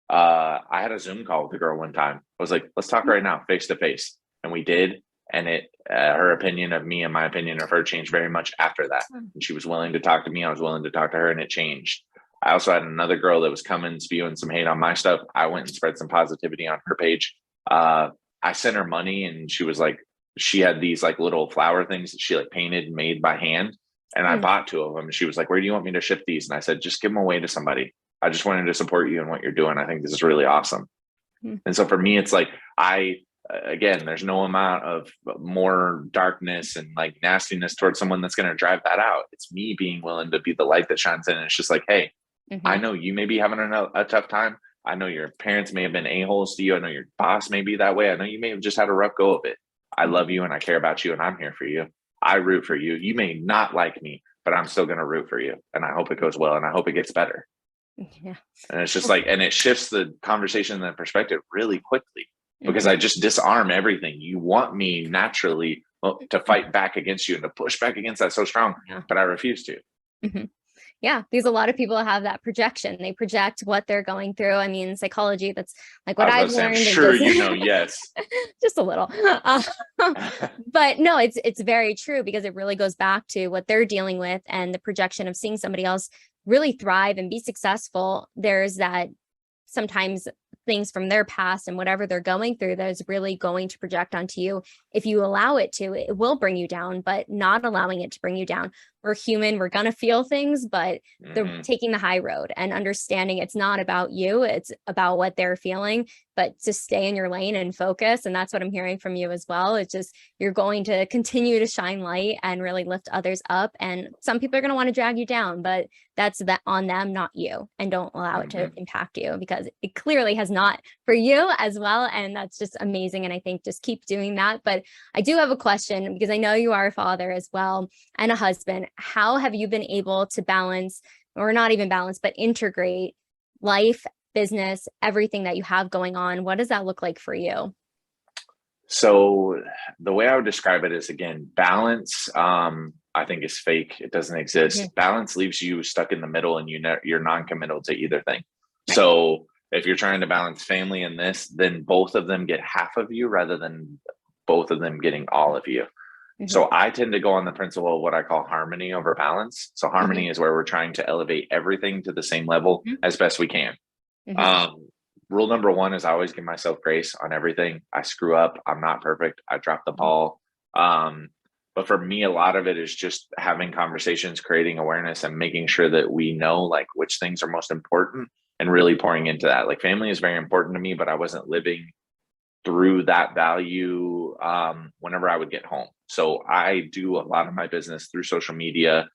I had a Zoom call with a girl one time. I was like, let's talk right now, face to face. And we did. And her opinion of me and my opinion of her changed very much after that. And she was willing to talk to me. I was willing to talk to her, and it changed. I also had another girl that was coming, spewing some hate on my stuff. I went and spread some positivity on her page. I sent her money, and she was like, she had these like little flower things that she like painted and made by hand. And I bought 2 of them. And she was like, where do you want me to ship these? And I said, just give them away to somebody. I just wanted to support you in what you're doing. I think this is really awesome. And so for me, it's like, again, there's no amount of more darkness and like nastiness towards someone that's going to drive that out. It's me being willing to be the light that shines in. And it's just like, hey, I know you may be having a tough time. I know your parents may have been a-holes to you. I know your boss may be that way. I know you may have just had a rough go of it. I love you and I care about you, and I'm here for you. I root for you. You may not like me, but I'm still going to root for you. And I hope it goes well, and I hope it gets better. And it's just like, and it shifts the conversation and the perspective really quickly, because I just disarm everything. You want me naturally to fight back against you and to push back against that so strong, but I refuse to. Yeah, because a lot of people have that projection. They project what they're going through. I mean, psychology, that's like what I've learned. I'm sure you know, yes. Just a little. But no, it's very true, because it really goes back to what they're dealing with, and the projection of seeing somebody else really thrive and be successful. There's that sometimes things from their past and whatever they're going through that is really going to project onto you. If you allow it to, it will bring you down, but not allowing it to bring you down. We're human. We're going to feel things, but they're taking the high road and understanding it's not about you. It's about what they're feeling, but to stay in your lane and focus. And that's what I'm hearing from you as well. It's just, you're going to continue to shine light and really lift others up. And some people are going to want to drag you down, but that's on them, not you. And don't allow it to impact you, because it clearly has not for you as well. And that's just amazing. And I think just keep doing that. But I do have a question, because I know you are a father as well and a husband. How have you been able to balance, or not even balance, but integrate life, business, everything that you have going on? What does that look like for you? So the way I would describe it is, again, balance, I think is fake. It doesn't exist. Balance leaves you stuck in the middle, and you're non-committal to either thing. So if you're trying to balance family and this, then both of them get half of you rather than both of them getting all of you. Mm-hmm. So I tend to go on the principle of what I call harmony over balance. So Mm-hmm. harmony is where we're trying to elevate everything to the same level as best we can. Mm-hmm. Um, Rule number one is I always give myself grace on everything. I screw up. I'm not perfect. I drop the ball. Um, but for me, a lot of it is just having conversations, creating awareness, and making sure that we know like which things are most important and really pouring into that. Like family is very important to me, but I wasn't living through that value whenever I would get home. So I do a lot of my business through social media.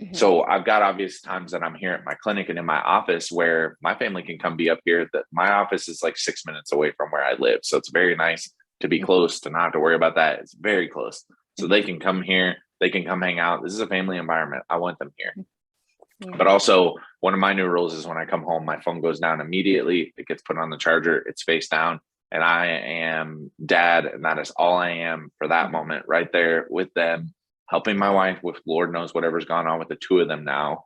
Mm-hmm. So I've got obvious times that I'm here at my clinic and in my office where my family can come be up here. That my office is like 6 minutes away from where I live. So it's very nice to be close, to not have to worry about that. It's very close. So they can come here, they can come hang out. This is a family environment. I want them here. Yeah. But also one of my new rules is when I come home, my phone goes down immediately. It gets put on the charger, it's face down, and I am dad. And that is all I am for that moment right there with them, helping my wife with Lord knows whatever's gone on with the two of them now.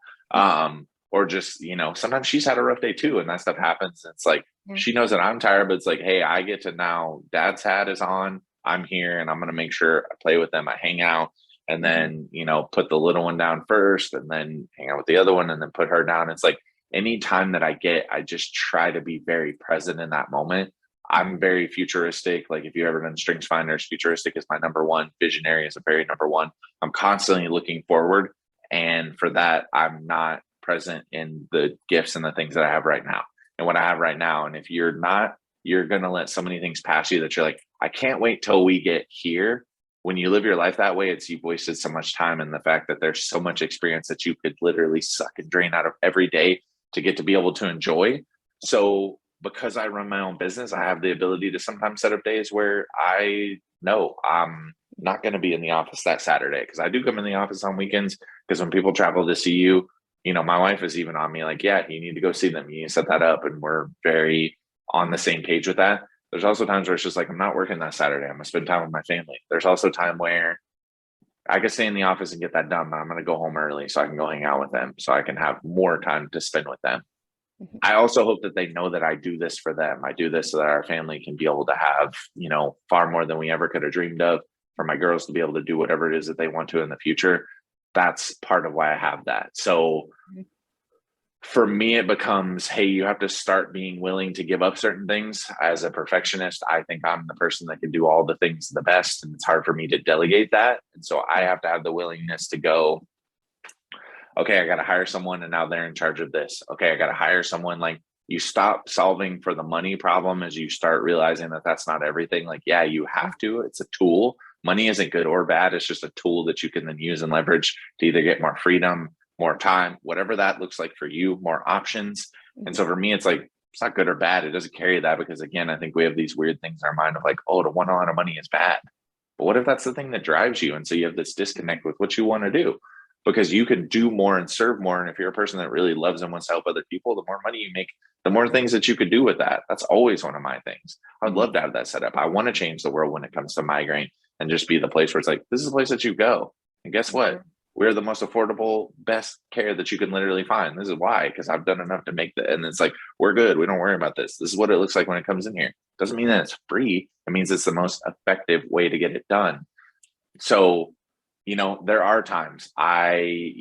Or just, sometimes she's had a rough day too. And that stuff happens. It's like, she knows that I'm tired, but it's like, hey, I get to now dad's hat is on. I'm here and I'm going to make sure I play with them. I hang out and then, put the little one down first and then hang out with the other one and then put her down. It's like any time that I get, I just try to be very present in that moment. I'm very futuristic. Like if you've ever done Strengths Finders, futuristic is my number one. Visionary is a very number one. I'm constantly looking forward. And for that, I'm not present in the gifts and the things that I have right now and what I have right now. And if you're not, you're going to let so many things pass you that you're like, I can't wait till we get here. When you live your life that way, it's you've wasted so much time, and the fact that there's so much experience that you could literally suck and drain out of every day to get to be able to enjoy. So because I run my own business, I have the ability to sometimes set up days where I know I'm not going to be in the office that Saturday, because I do come in the office on weekends, because when people travel to see you, my wife is even on me like, yeah, you need to go see them. You need to set that up. And we're very on the same page with that. There's also times where it's just like, I'm not working that Saturday. I'm going to spend time with my family. There's also time where I could stay in the office and get that done, but I'm going to go home early so I can go hang out with them, so I can have more time to spend with them. I also hope that they know that I do this for them. I do this so that our family can be able to have, far more than we ever could have dreamed of, for my girls to be able to do whatever it is that they want to in the future. That's part of why I have that. So for me, it becomes, hey, you have to start being willing to give up certain things. As a perfectionist, I think I'm the person that can do all the things the best, and it's hard for me to delegate that. And so I have to have the willingness to go, okay, I got to hire someone and now they're in charge of this. Okay, I got to hire someone. Like, you stop solving for the money problem as you start realizing that that's not everything. Like, yeah, you have to. It's a tool. Money isn't good or bad. It's just a tool that you can then use and leverage to either get more freedom, more time, whatever that looks like for you, more options. And so for me, it's like, it's not good or bad. It doesn't carry that, because again, I think we have these weird things in our mind of like, oh, to want a lot of money is bad. But what if that's the thing that drives you? And so you have this disconnect with what you want to do, because you can do more and serve more. And if you're a person that really loves and wants to help other people, the more money you make, the more things that you could do with that. That's always one of my things. I would love to have that set up. I want to change the world when it comes to migraine, and just be the place where it's like, this is the place that you go. And guess what? We're the most affordable, best care that you can literally find. This is why, because I've done enough to make that. And it's like, we're good. We don't worry about this. This is what it looks like when it comes in here. Doesn't mean that it's free. It means it's the most effective way to get it done. So, there are times I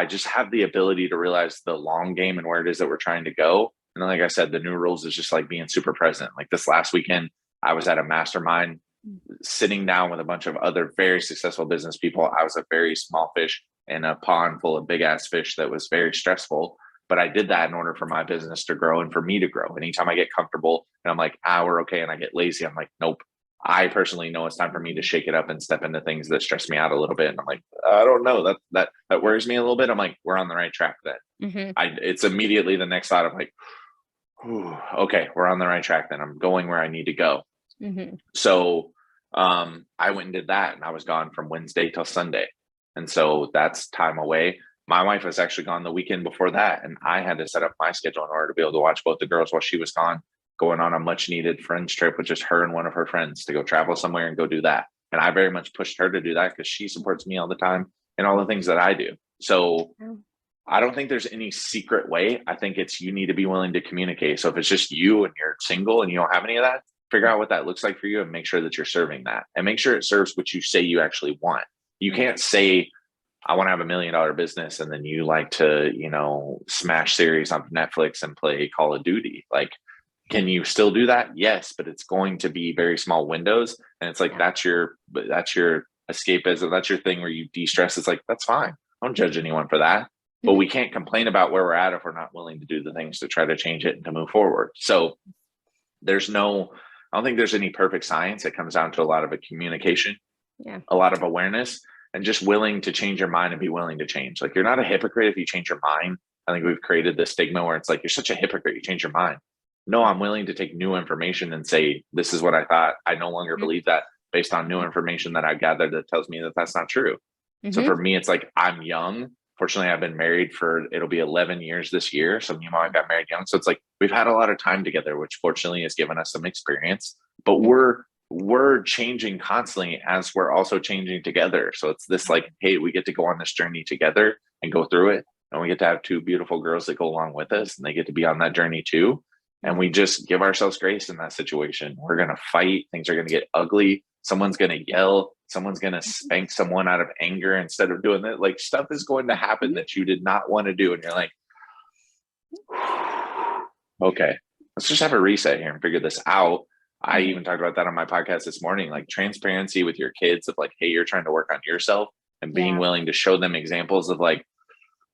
just have the ability to realize the long game and where it is that we're trying to go. And then, like I said, the new rules is just like being super present. Like this last weekend, I was at a mastermind sitting down with a bunch of other very successful business people. I was a very small fish in a pond full of big ass fish that was very stressful. But I did that in order for my business to grow and for me to grow. Anytime I get comfortable and I'm like, we're okay, and I get lazy, I'm like, nope. I personally know it's time for me to shake it up and step into things that stress me out a little bit. And I'm like, I don't know, that worries me a little bit. I'm like, we're on the right track then. It's immediately the next thought of like, okay, we're on the right track then. I'm going where I need to go. So I went and did that, and I was gone from Wednesday till Sunday. And so that's time away. My wife was actually gone the weekend before that, and I had to set up my schedule in order to be able to watch both the girls while she was gone, going on a much needed friends trip with just her and one of her friends to go travel somewhere and go do that. And I very much pushed her to do that because she supports me all the time and all the things that I do. So I don't think there's any secret way. I think it's, you need to be willing to communicate. So if it's just you and you're single and you don't have any of that, Figure out what that looks like for you and make sure that you're serving that, and make sure it serves what you say you actually want. You can't say, I want to have $1 million business, and then you like to, smash series on Netflix and play Call of Duty. Like, can you still do that? Yes, but it's going to be very small windows. And it's like, that's your escapism. That's your thing where you de-stress. It's like, that's fine. I don't judge anyone for that. But we can't complain about where we're at if we're not willing to do the things to try to change it and to move forward. So I don't think there's any perfect science. It comes down to a lot of a communication, a lot of awareness, and just willing to change your mind and be willing to change. Like, you're not a hypocrite if you change your mind. I think we've created this stigma where it's like, you're such a hypocrite, you change your mind. No, I'm willing to take new information and say, this is what I thought. I no longer believe that, based on new information that I gathered that tells me that that's not true. So for me, it's like, I'm young. Fortunately, I've been married it'll be 11 years this year. So me and my wife got married young. So it's like, we've had a lot of time together, which fortunately has given us some experience, but we're changing constantly as we're also changing together. So it's this like, hey, we get to go on this journey together and go through it. And we get to have two beautiful girls that go along with us, and they get to be on that journey too. And we just give ourselves grace in that situation. We're going to fight. Things are going to get ugly. Someone's going to yell. Someone's going to spank someone out of anger instead of doing that. Like, stuff is going to happen that you did not want to do. And you're like, okay, let's just have a reset here and figure this out. I even talked about that on my podcast this morning, like transparency with your kids of like, hey, you're trying to work on yourself, and being willing to show them examples of like,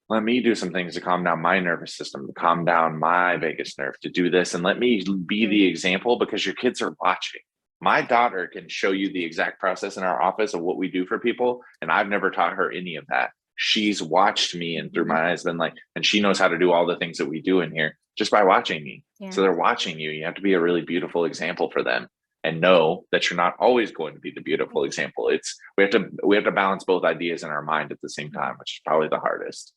let me do some things to calm down my nervous system, to calm down my vagus nerve, to do this. And let me be the example, because your kids are watching. My daughter can show you the exact process in our office of what we do for people. And I've never taught her any of that. She's watched me, and through my eyes been like, and she knows how to do all the things that we do in here just by watching me. So they're watching you. You have to be a really beautiful example for them, and know that you're not always going to be the beautiful example. We have to balance both ideas in our mind at the same time, which is probably the hardest.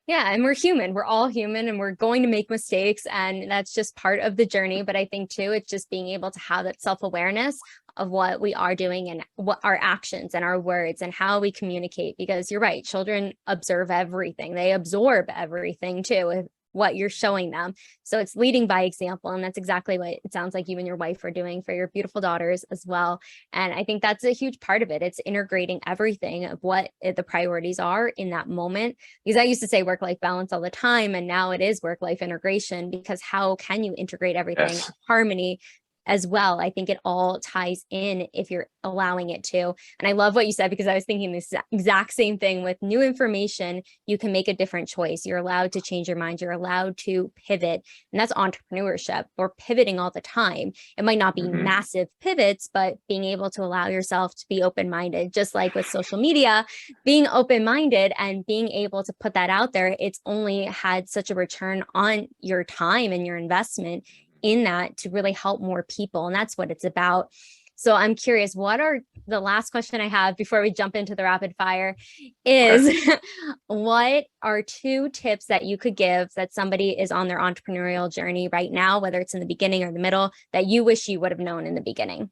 Yeah. And we're human. We're all human, and we're going to make mistakes, and that's just part of the journey. But I think too, it's just being able to have that self-awareness of what we are doing and what our actions and our words and how we communicate, because you're right. Children observe everything. They absorb everything too, what you're showing them. So it's leading by example. And that's exactly what it sounds like you and your wife are doing for your beautiful daughters as well. And I think that's a huge part of it. It's integrating everything of what the priorities are in that moment. Because I used to say work-life balance all the time, and now it is work-life integration, because how can you integrate everything in harmony as well? I think it all ties in if you're allowing it to. And I love what you said, because I was thinking this exact same thing. With new information, you can make a different choice. You're allowed to change your mind. You're allowed to pivot. And that's entrepreneurship. We're pivoting all the time. It might not be massive pivots, but being able to allow yourself to be open-minded, just like with social media, being open-minded and being able to put that out there. It's only had such a return on your time and your investment in that to really help more people. And that's what it's about. So I'm curious, what are the last question I have before we jump into the rapid fire is what are 2 tips that you could give that somebody is on their entrepreneurial journey right now, whether it's in the beginning or the middle, that you wish you would have known in the beginning?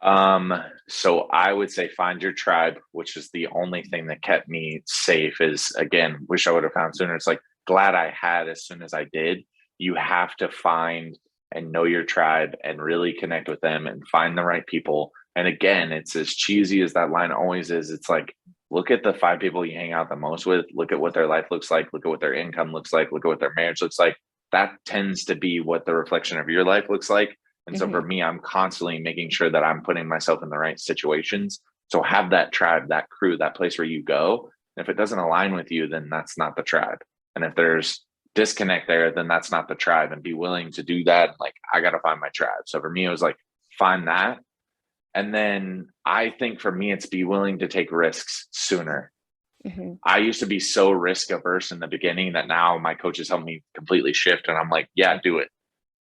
So I would say find your tribe, which is the only thing that kept me safe. Is, again, wish I would have found sooner. It's like, glad I had as soon as I did. You have to find and know your tribe and really connect with them and find the right people. And again, it's as cheesy as that line always is. It's like, look at the 5 people you hang out the most with, look at what their life looks like, look at what their income looks like, look at what their marriage looks like. That tends to be what the reflection of your life looks like. And so for me, I'm constantly making sure that I'm putting myself in the right situations. So have that tribe, that crew, that place where you go. And if it doesn't align with you, then that's not the tribe. And if there's disconnect there, then that's not the tribe. And be willing to do that. Like, I got to find my tribe. So for me, it was like, find that. And then I think for me, it's be willing to take risks sooner. I used to be so risk averse in the beginning that now my coaches help me completely shift. And I'm like, yeah, do it.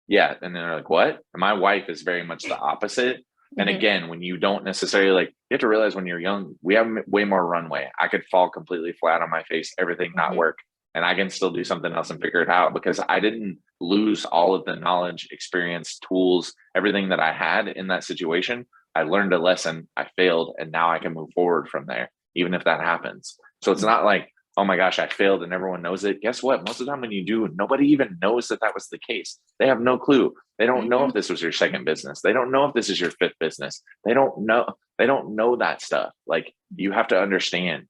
Yeah. And then they're like, what? And my wife is very much the opposite. And again, when you don't necessarily, like, you have to realize when you're young, we have way more runway. I could fall completely flat on my face, everything not work. And I can still do something else and figure it out, because I didn't lose all of the knowledge, experience, tools, everything that I had in that situation. I learned a lesson, I failed, and now I can move forward from there, even if that happens. So it's not like oh my gosh, I failed and everyone knows it. Guess what? Most of the time when you do, nobody even knows that that was the case. They have no clue. They don't know if this was your second business. They don't know if this is your fifth business. They don't know that stuff. Like, you have to understand,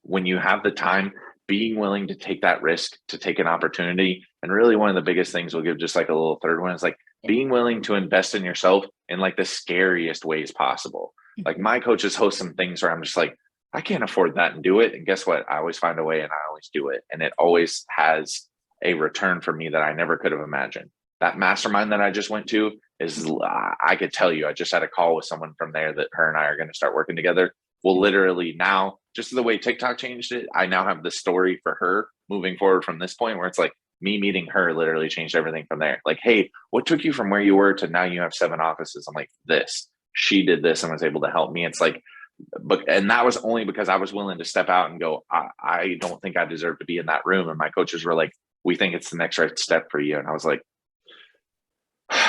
when you have the time, being willing to take that risk, to take an opportunity. And really, one of the biggest things we'll give, just like a little third one, is like being willing to invest in yourself in like the scariest ways possible. Like, my coaches host some things where I'm just like, I can't afford that and do it. And guess what? I always find a way and I always do it. And it always has a return for me that I never could have imagined. That mastermind that I just went to is, I could tell you, I just had a call with someone from there that her and I are going to start working together. Well, literally now, just the way TikTok changed it, I now have the story for her moving forward from this point, where it's like, me meeting her literally changed everything from there. Like, hey, what took you from where you were to now you have 7 offices? I'm like, this. She did this and was able to help me. It's like, and that was only because I was willing to step out and go, I don't think I deserve to be in that room. And my coaches were like, we think it's the next right step for you. And I was like,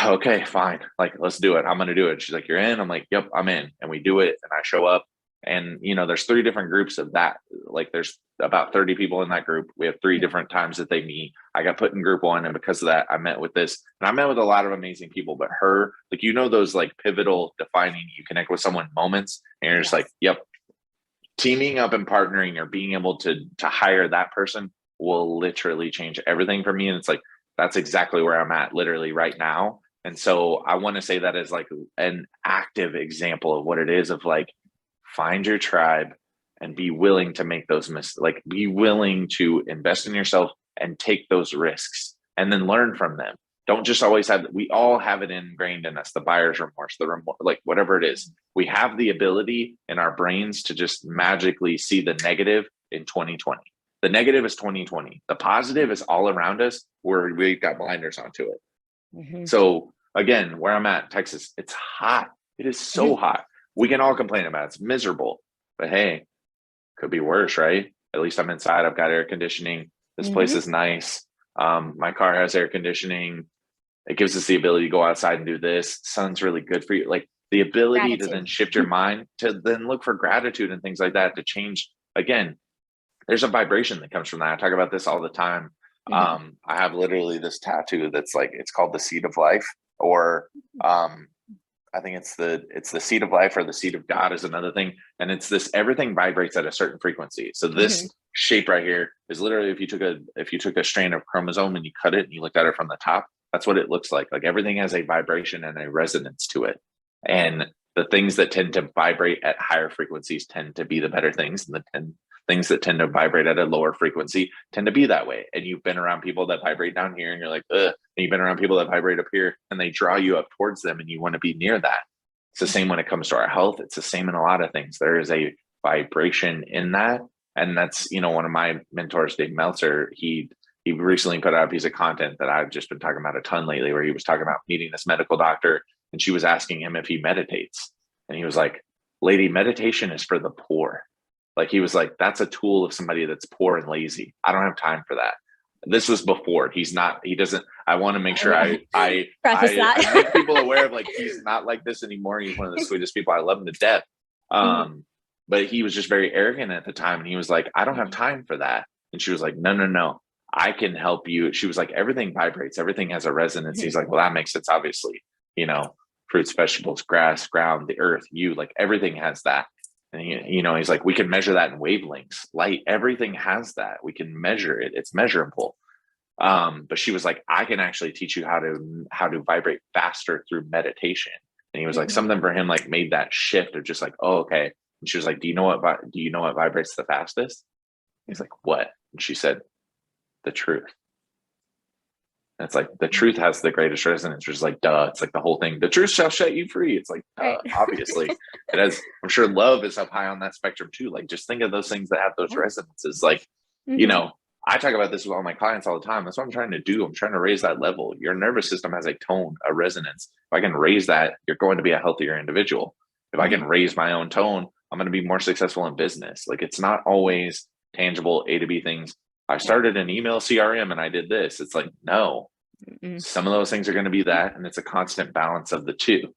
okay, fine. Like, let's do it. I'm going to do it. She's like, you're in? I'm like, yep, I'm in. And we do it. And I show up. And, there's 3 different groups of that. Like, there's about 30 people in that group. We have 3 different times that they meet. I got put in group 1. And because of that, I met with this, and I met with a lot of amazing people, but her, like, those like pivotal, defining, you connect with someone moments, and you're just like, yep, teaming up and partnering or being able to hire that person will literally change everything for me. And it's like, that's exactly where I'm at literally right now. And so I want to say that as like an active example of what it is, of like, find your tribe and be willing to make those like, be willing to invest in yourself and take those risks and then learn from them. Don't just always have, we all have it ingrained in us, the buyer's remorse, like whatever it is. We have the ability in our brains to just magically see the negative in 2020. The negative is 2020. The positive is all around us, where we've got blinders onto it. So again, where I'm at, Texas, it's hot. It is so hot. We can all complain about it. It's miserable, but hey, could be worse, right? At least I'm inside. I've got air conditioning. This place is nice. My car has air conditioning. It gives us the ability to go outside and do this. Sun's really good for you. Like, the ability to then shift your mind to then look for gratitude and things like that to change. Again, there's a vibration that comes from that. I talk about this all the time. I have literally this tattoo that's like, it's called the seed of life, or I think it's the seed of life, or the seed of God is another thing. And it's this, everything vibrates at a certain frequency. So this shape right here is literally, if you took a strand of chromosome and you cut it and you looked at it from the top, that's what it looks like. Like, everything has a vibration and a resonance to it. And the things that tend to vibrate at higher frequencies tend to be the better things. And the things that tend to vibrate at a lower frequency tend to be that way. And you've been around people that vibrate down here and you're like, ugh. And you've been around people that vibrate up here and they draw you up towards them and you want to be near that. It's the same when it comes to our health. It's the same in a lot of things. There is a vibration in that. And that's, one of my mentors, Dave Meltzer, he recently put out a piece of content that I've just been talking about a ton lately, where he was talking about meeting this medical doctor, and she was asking him if he meditates. And he was like, lady, meditation is for the poor. Like, he was like, that's a tool of somebody that's poor and lazy. I don't have time for that. This was before. He doesn't, I want to make sure I make people aware of, like, he's not like this anymore. He's one of the sweetest people. I love him to death. But he was just very arrogant at the time. And he was like, I don't have time for that. And she was like, no, I can help you. She was like, everything vibrates. Everything has a resonance. He's like, well, that makes sense. Obviously, fruits, vegetables, grass, ground, the earth, like, everything has that. And he's like, we can measure that in wavelengths, light, everything has that. We can measure it. It's measurable. But she was like, I can actually teach you how to vibrate faster through meditation. And he was like, something for him, like, made that shift of just like, oh, okay. And she was like, do you know what vibrates the fastest? He's like, what? And she said, the truth. And it's like, the truth has the greatest resonance, which is like, duh. It's like the whole thing. The truth shall set you free. It's like, duh, obviously. It has, I'm sure love is up high on that spectrum too. Like, just think of those things that have those resonances. Like, I talk about this with all my clients all the time. That's what I'm trying to do. I'm trying to raise that level. Your nervous system has a tone, a resonance. If I can raise that, you're going to be a healthier individual. If I can raise my own tone, I'm going to be more successful in business. Like, it's not always tangible A to B things. I started an email CRM and I did this. It's like, no, some of those things are going to be that. And it's a constant balance of the two.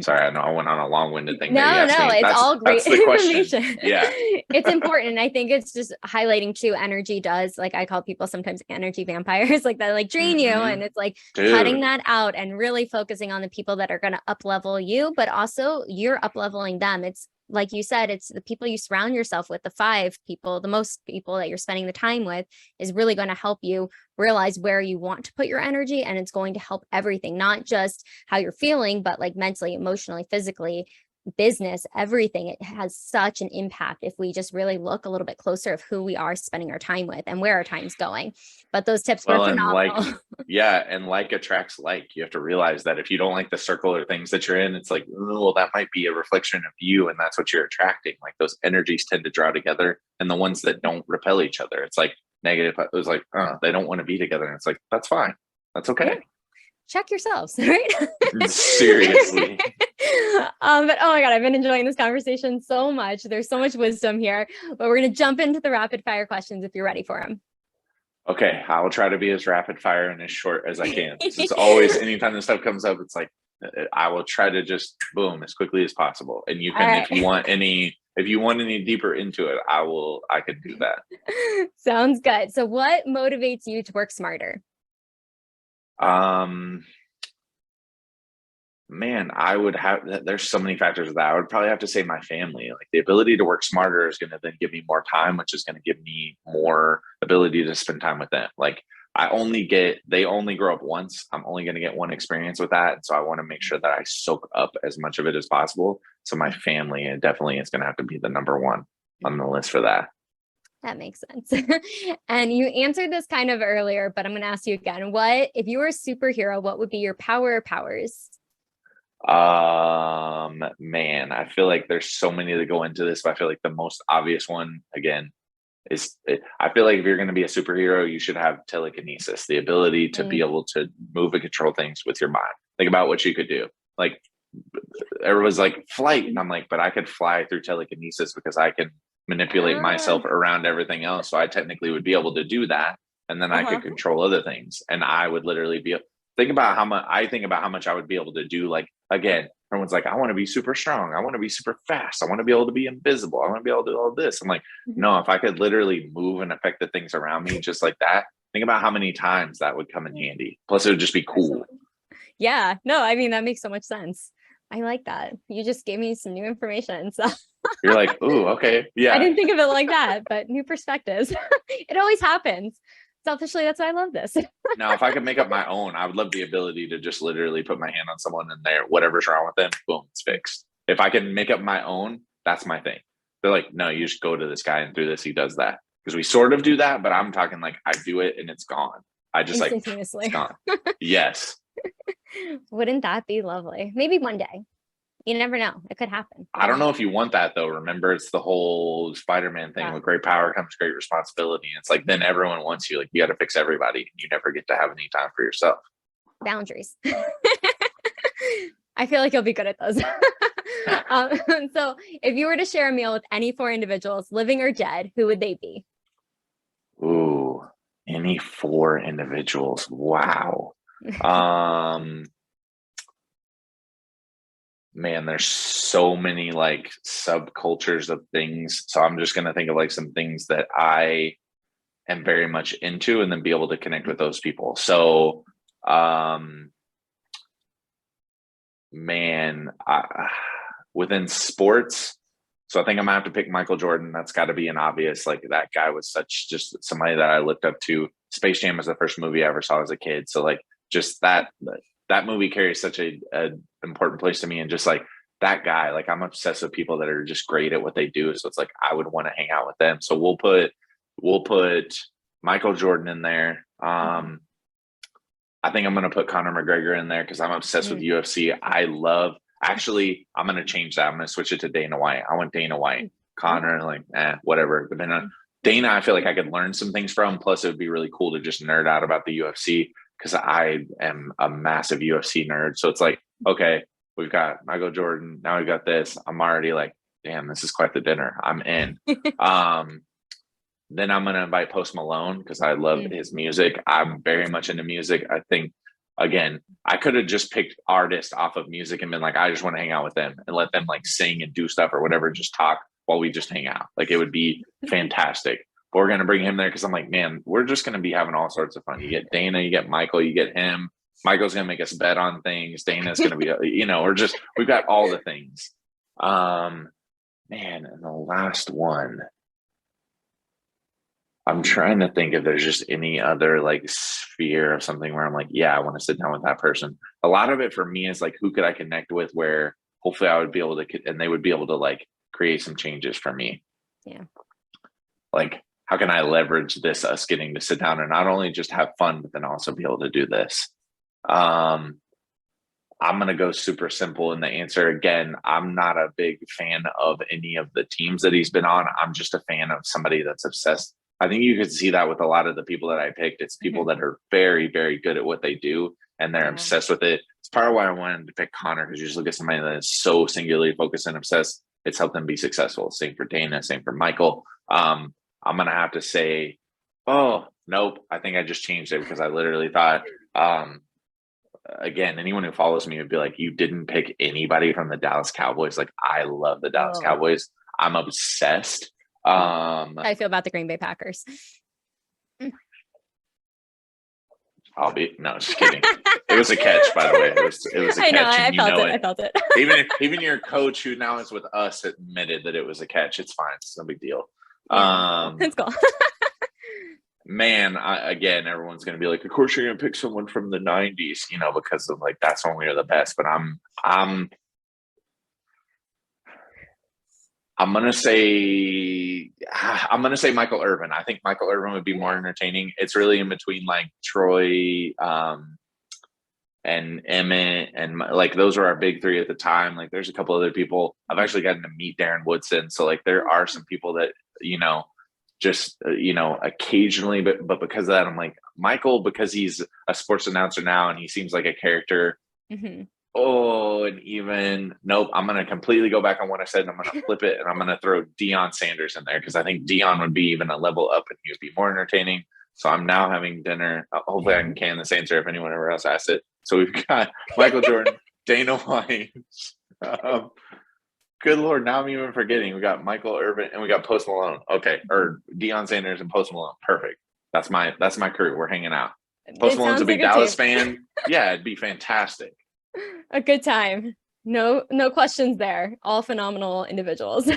Sorry, I know I went on a long-winded thing there. You No, asked no, me. it's all great That's the question. information. Yeah. It's important. And I think it's just highlighting too, energy does, like I call people sometimes energy vampires, like that like drain you. And it's like cutting Dude. that out and really focusing on the people that are going to up level you, but also you're up leveling them. It's like you said, it's the people you surround yourself with, the 5 people, the most people that you're spending the time with is really going to help you realize where you want to put your energy. And it's going to help everything, not just how you're feeling, but like mentally, emotionally, physically, business, everything. It has such an impact if we just really look a little bit closer of who we are spending our time with and where our time's going. But those tips were phenomenal. And like attracts like. You have to realize that if you don't like the circle or things that you're in, it's like, oh, well, that might be a reflection of you, and that's what you're attracting. Like those energies tend to draw together, and the ones that don't repel each other. It's like negative. It was like, they don't want to be together, and it's like, that's fine, that's okay. Yeah. Check yourselves, right? Seriously. But oh my God, I've been enjoying this conversation so much. There's so much wisdom here, but we're going to jump into the rapid fire questions if you're ready for them. Okay, I will try to be as rapid fire and as short as I can. It's always, anytime this stuff comes up, it's like, I will try to just boom as quickly as possible. And you can, if you want any deeper into it, I can do that. Sounds good. So what motivates you to work smarter? Man, there's so many factors of that. I would probably have to say my family. Like the ability to work smarter is going to then give me more time, which is going to give me more ability to spend time with them. Like they only grow up once. I'm only going to get one experience with that. So I want to make sure that I soak up as much of it as possible. So my family, and definitely is going to have to be the number one on the list for that. That makes sense. And you answered this kind of earlier, but I'm going to ask you again. If you were a superhero, what would be your power or powers? Man, I feel like there's so many that go into this, but I feel like the most obvious one, again, I feel like if you're going to be a superhero, you should have telekinesis, the ability to be able to move and control things with your mind. Think about what you could do. Like everyone's like flight, and I'm like, but I could fly through telekinesis because I can manipulate myself around everything else. So I technically would be able to do that, and then I could control other things, and I would literally think about how much I would be able to do. Like, again, everyone's like, I want to be super strong. I want to be super fast. I want to be able to be invisible. I want to be able to do all this. I'm like, no, if I could literally move and affect the things around me just like that, think about how many times that would come in handy. Plus, it would just be cool. Yeah, no, I mean, that makes so much sense. I like that. You just gave me some new information. So you're like, ooh, okay. Yeah. I didn't think of it like that, but new perspectives. It always happens. Selfishly, that's why I love this. Now, if I could make up my own, I would love the ability to just literally put my hand on someone and whatever's wrong with them, boom, it's fixed. If I can make up my own, that's my thing. They're like, no, you just go to this guy and through this, he does that. Because we sort of do that, but I'm talking like I do it and it's gone. I just like, it's gone. Yes. Wouldn't that be lovely? Maybe one day. You never know. It could happen. I don't know if you want that though. Remember, it's the whole Spider-Man thing. With great power comes great responsibility. It's like, then everyone wants you. Like, you got to fix everybody, and you never get to have any time for yourself. Boundaries. I feel like you'll be good at those. So if you were to share a meal with any 4 individuals, living or dead, who would they be? Ooh, any 4 individuals. Wow. Man, there's so many like subcultures of things. So I'm just going to think of like some things that I am very much into and then be able to connect with those people. So, within sports, so I think I'm gonna have to pick Michael Jordan. That's got to be an obvious, like that guy was just somebody that I looked up to. Space Jam was the first movie I ever saw as a kid. So like just that movie carries such a important place to me. And just like that guy, like I'm obsessed with people that are just great at what they do. So it's like, I would want to hang out with them. So we'll put Michael Jordan in there. I think I'm going to put Conor McGregor in there because I'm obsessed with UFC. Actually, I'm going to change that. I'm going to switch it to Dana White. I want Dana White. Conor, like, whatever. Depending on Dana, I feel like I could learn some things from. Plus, it would be really cool to just nerd out about the UFC because I am a massive UFC nerd. So it's like, okay, we've got Michael Jordan. Now we've got this. I'm already like, damn, this is quite the dinner. I'm in. Then I'm going to invite Post Malone because I love his music. I'm very much into music. I think again, I could have just picked artists off of music and been like, I just want to hang out with them and let them like sing and do stuff or whatever, just talk while we just hang out. Like it would be fantastic. But we're going to bring him there because I'm like, man, we're just going to be having all sorts of fun. You get Dana, you get Michael, you get him. Michael's going to make us bet on things. Dana's going to be, we've got all the things. Man, and the last one, I'm trying to think if there's just any other like sphere of something where I'm like, yeah, I want to sit down with that person. A lot of it for me is like, who could I connect with where hopefully I would be able to, and they would be able to like create some changes for me. Yeah. Like, how can I leverage this, us getting to sit down and not only just have fun, but then also be able to do this? I'm going to go super simple in the answer. Again, I'm not a big fan of any of the teams that he's been on. I'm just a fan of somebody that's obsessed. I think you could see that with a lot of the people that I picked. It's people that are very, very good at what they do and they're obsessed with it. It's part of why I wanted to pick Connor, because you just look at somebody that is so singularly focused and obsessed. It's helped them be successful. Same for Dana, same for Michael. I'm going to have to say, oh, nope. I think I just changed it because I literally thought, again, anyone who follows me would be like, you didn't pick anybody from the Dallas Cowboys. Like, I love the Dallas Cowboys. I'm obsessed. I feel about the Green Bay Packers. Just kidding. It was a catch, by the way. It was a catch. I felt it. even your coach, who now is with us, admitted that it was a catch. It's fine. It's no big deal. That's cool. Man, again, everyone's going to be like, of course you're going to pick someone from the 90s, because of like, that's when we were the best. But I'm going to say Michael Irvin. I think Michael Irvin would be more entertaining. It's really in between like Troy, and Emmett, and like those were our big three at the time. Like there's a couple other people. I've actually gotten to meet Darren Woodson. So like there are some people that, occasionally, but because of that, I'm like, Michael, because he's a sports announcer now and he seems like a character. Mm-hmm. Oh, and even, nope, I'm going to completely go back on what I said and I'm going to flip it and I'm going to throw Deion Sanders in there because I think Deion would be even a level up and he would be more entertaining. So I'm now having dinner. Hopefully I can this answer if anyone ever else asks it. So we've got Michael Jordan, Dana White. Good Lord, now I'm even forgetting. We got Michael Irvin and we got Post Malone. Okay, or Deion Sanders and Post Malone. Perfect. That's my crew. We're hanging out. Post Malone's a big Dallas fan. Yeah, it'd be fantastic. A good time. No questions there. All phenomenal individuals.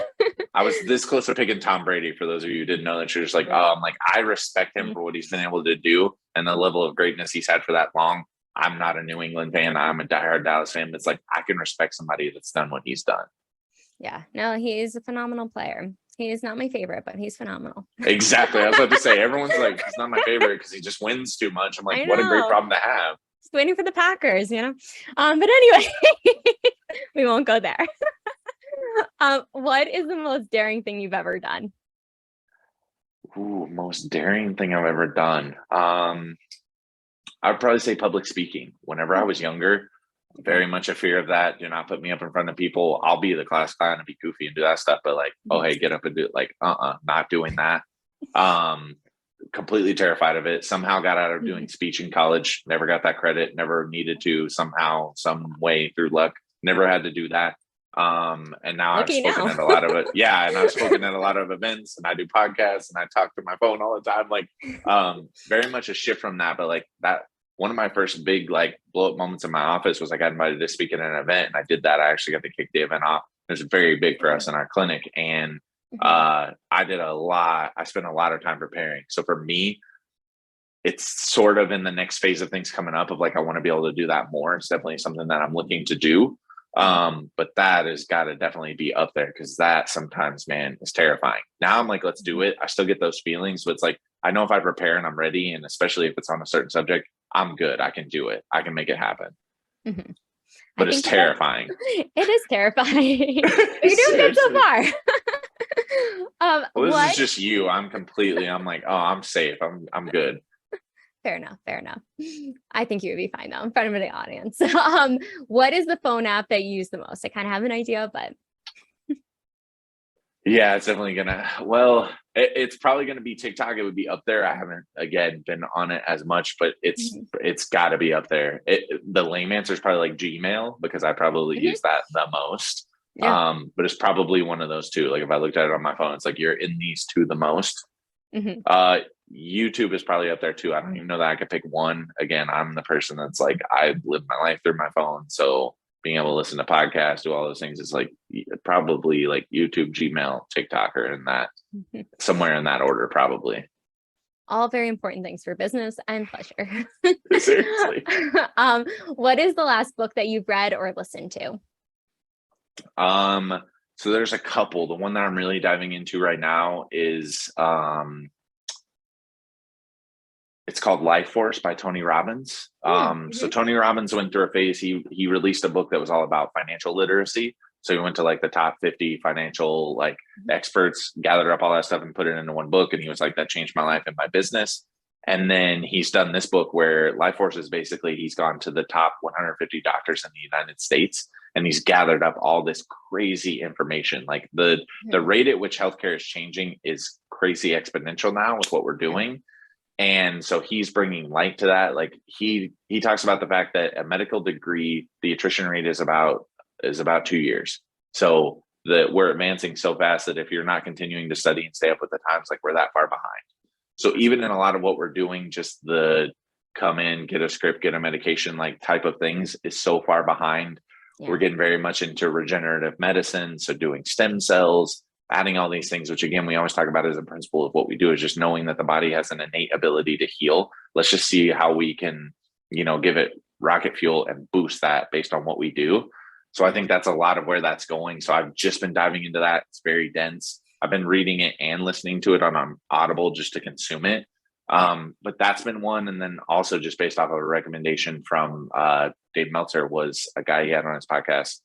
I was this close to picking Tom Brady for those of you who didn't know that. You're just like, oh, I'm like, I respect him for what he's been able to do and the level of greatness he's had for that long. I'm not a New England fan. I'm a diehard Dallas fan. But it's like, I can respect somebody that's done what he's done. Yeah, no, he's a phenomenal player. He is not my favorite, but he's phenomenal. Exactly. I was about to say, everyone's like, he's not my favorite because he just wins too much. I'm like, what a great problem to have. Just waiting for the Packers, But anyway, we won't go there. What is the most daring thing you've ever done? Ooh, most daring thing I've ever done. I'd probably say public speaking. Whenever I was younger, very much a fear of that. Do not put me up in front of people. I'll be the class clown and be goofy and do that stuff. But like, oh, hey, get up and do it. Like, not doing that. Completely terrified of it. Somehow got out of doing speech in college. Never got that credit. Never needed to. Somehow, some way through luck. Never had to do that. And now I've spoken at a lot of it. Yeah. And I've spoken at a lot of events and I do podcasts and I talk to my phone all the time. Like, very much a shift from that. But like that, one of my first big like blow up moments in my office was I got invited to speak at an event and I did that. I actually got to kick the event off. It was very big for us in our clinic. And I spent a lot of time preparing. So for me, it's sort of in the next phase of things coming up of like, I want to be able to do that more. It's definitely something that I'm looking to do. But that has got to definitely be up there because that sometimes, man, is terrifying. Now I'm like, let's do it. I still get those feelings, but it's like, I know if I prepare and I'm ready, and especially if it's on a certain subject, I'm good. I can do it. I can make it happen. Mm-hmm. But it's terrifying. It is terrifying. You're doing good so far. This is just you. I'm like, oh, I'm safe. I'm good. Fair enough. I think you would be fine though in front of the audience. What is the phone app that you use the most? I kind of have an idea, but Yeah, it's definitely it's probably gonna be TikTok. It would be up there. I haven't again been on it as much, but Mhm. it's got to be up there. The lame answer is probably like Gmail because I probably Mhm. use that the most. Yeah. But it's probably one of those two. Like if I looked at it on my phone, it's like you're in these two the most. Mhm. Uh, YouTube is probably up there too. I don't even know that I could pick one. Again, I'm the person that's like I live my life through my phone, so being able to listen to podcasts, do all those things is like probably like YouTube, Gmail, TikTok, or in that Mhm. somewhere in that order, probably. All very important things for business and pleasure. Seriously. What is the last book that you've read or listened to? Um, so there's a couple. The one that I'm really diving into right now is it's called Life Force by Tony Robbins. So Mhm. Tony Robbins went through a phase. He released a book that was all about financial literacy. So he went to like the top 50 financial like Mhm. experts, gathered up all that stuff and put it into one book. And he was like, that changed my life and my business. And then he's done this book where Life Force is basically he's gone to the top 150 doctors in the United States and he's gathered up all this crazy information. Like the Mhm. rate at which healthcare is changing is crazy exponential now with what we're Yeah. doing, and so he's bringing light to that. Like he talks about the fact that a medical degree the attrition rate is about 2 years. So that we're advancing so fast that if you're not continuing to study and stay up with the times, like we're that far behind. So even in a lot of what we're doing, just the come in, get a script, get a medication like type of things is so far behind. We're Yeah. getting very much into regenerative medicine, so doing stem cells, adding all these things, which again, we always talk about as a principle of what we do is just knowing that the body has an innate ability to heal. Let's just see how we can, give it rocket fuel and boost that based on what we do. So I Yeah. think that's a lot of where that's going. So I've just been diving into that. It's very dense. I've been reading it and listening to it on Audible just to consume it. Yeah. But that's been one. And then also just based off of a recommendation from Dave Meltzer was a guy he had on his podcast.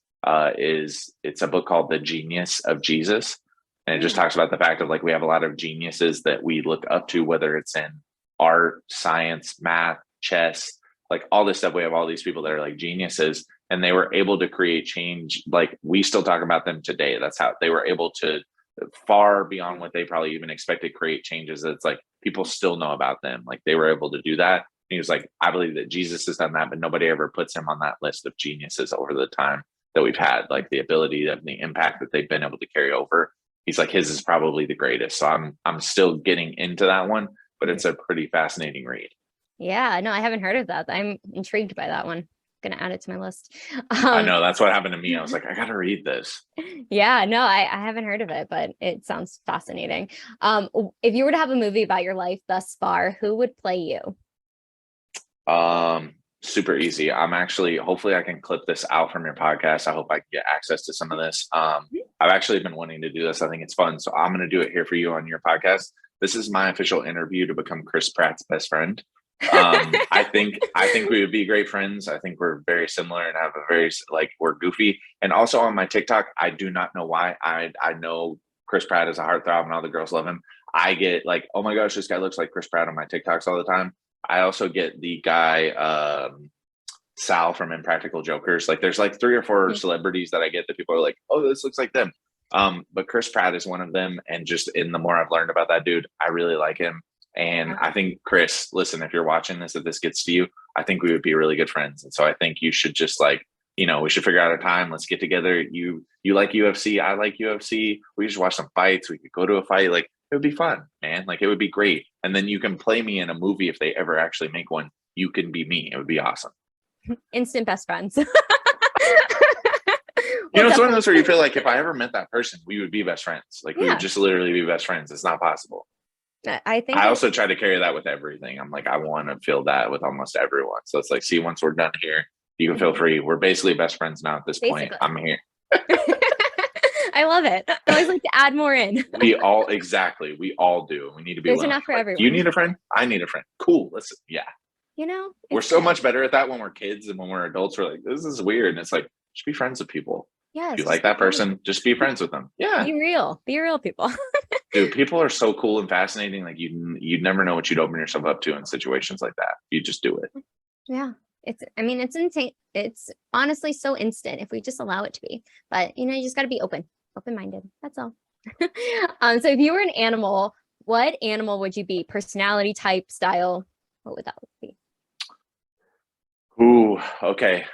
It's a book called The Genius of Jesus, and it just Mm. talks about the fact of like we have a lot of geniuses that we look up to, whether it's in art, science, math, chess, like all this stuff. We have all these people that are like geniuses, and they were able to create change. Like we still talk about them today. That's how they were able to far beyond what they probably even expected create changes. It's like people still know about them. Like they were able to do that. And he was like, I believe that Jesus has done that, but nobody ever puts him on that list of geniuses over the time that we've had, like the ability of the impact that they've been able to carry over. He's like, his is probably the greatest. So I'm still getting into that one, but Mhm. it's a pretty fascinating read. Yeah, no, I haven't heard of that. I'm intrigued by that one. Gonna add it to my list. I Um, know that's what happened to me. I was like, I gotta read this. yeah, no, I haven't heard of it, but it sounds fascinating. If you were to have a movie about your life thus far, who would play you? Super easy. I'm actually hopefully I can clip this out from your podcast. I hope I can get access to some of this. I've actually been wanting to do this. I think it's fun. So I'm gonna do it here for you on your podcast. This is my official interview to become Chris Pratt's best friend. I think we would be great friends. I think we're very similar and have a very like we're goofy. And also on my TikTok, I do not know why. I know Chris Pratt is a heartthrob and all the girls love him. I get like, oh my gosh, this guy looks like Chris Pratt on my TikToks all the time. I also get the guy Sal from Impractical Jokers. Like there's like 3 or 4 Mhm. celebrities that I get that people are like, oh, this looks like them. But Chris Pratt is one of them. And just in the more I've learned about that dude, I really like him. And Yeah. I think Chris, listen, if you're watching this, if this gets to you, I think we would be really good friends. And so I think you should just like, we should figure out a time. Let's get together. You like UFC, I like UFC. We just watch some fights. We could go to a fight. Like it would be fun, man. Like it would be great. And then you can play me in a movie if they ever actually make one. You can be me. It would be awesome. Instant best friends. Well, It's one of those where you definitely. feel like if I ever met that person, we would be best friends. Like we would Yeah, just literally be best friends. It's not possible. I think I it. also try to carry that with everything. I'm like, I want to feel that with almost everyone. So it's like, see, once we're done here, you can feel Mhm. free. We're basically best friends now at this point. Basically. I'm here. I love it. I always like to add more in. We all do. We need to be There's willing. enough for Like, do you everyone. need a friend? I need a friend. Cool. Let's, yeah. We're It's so good. much better at that when we're kids and when we're adults. We're like, this is weird. And it's like, just be friends with people. If you Yes, like just be that friends. person, just be friends with them. Yeah. Be real. Be real, people. Dude, people are so cool and fascinating. Like you'd never know what you'd open yourself up to in situations like that. You just do it. Yeah. I mean, it's insane. It's honestly so instant if we just allow it to be. But you just got to be open-minded. That's all. So if you were an animal, what animal would you be? Personality type, style? What would that be? Ooh, okay.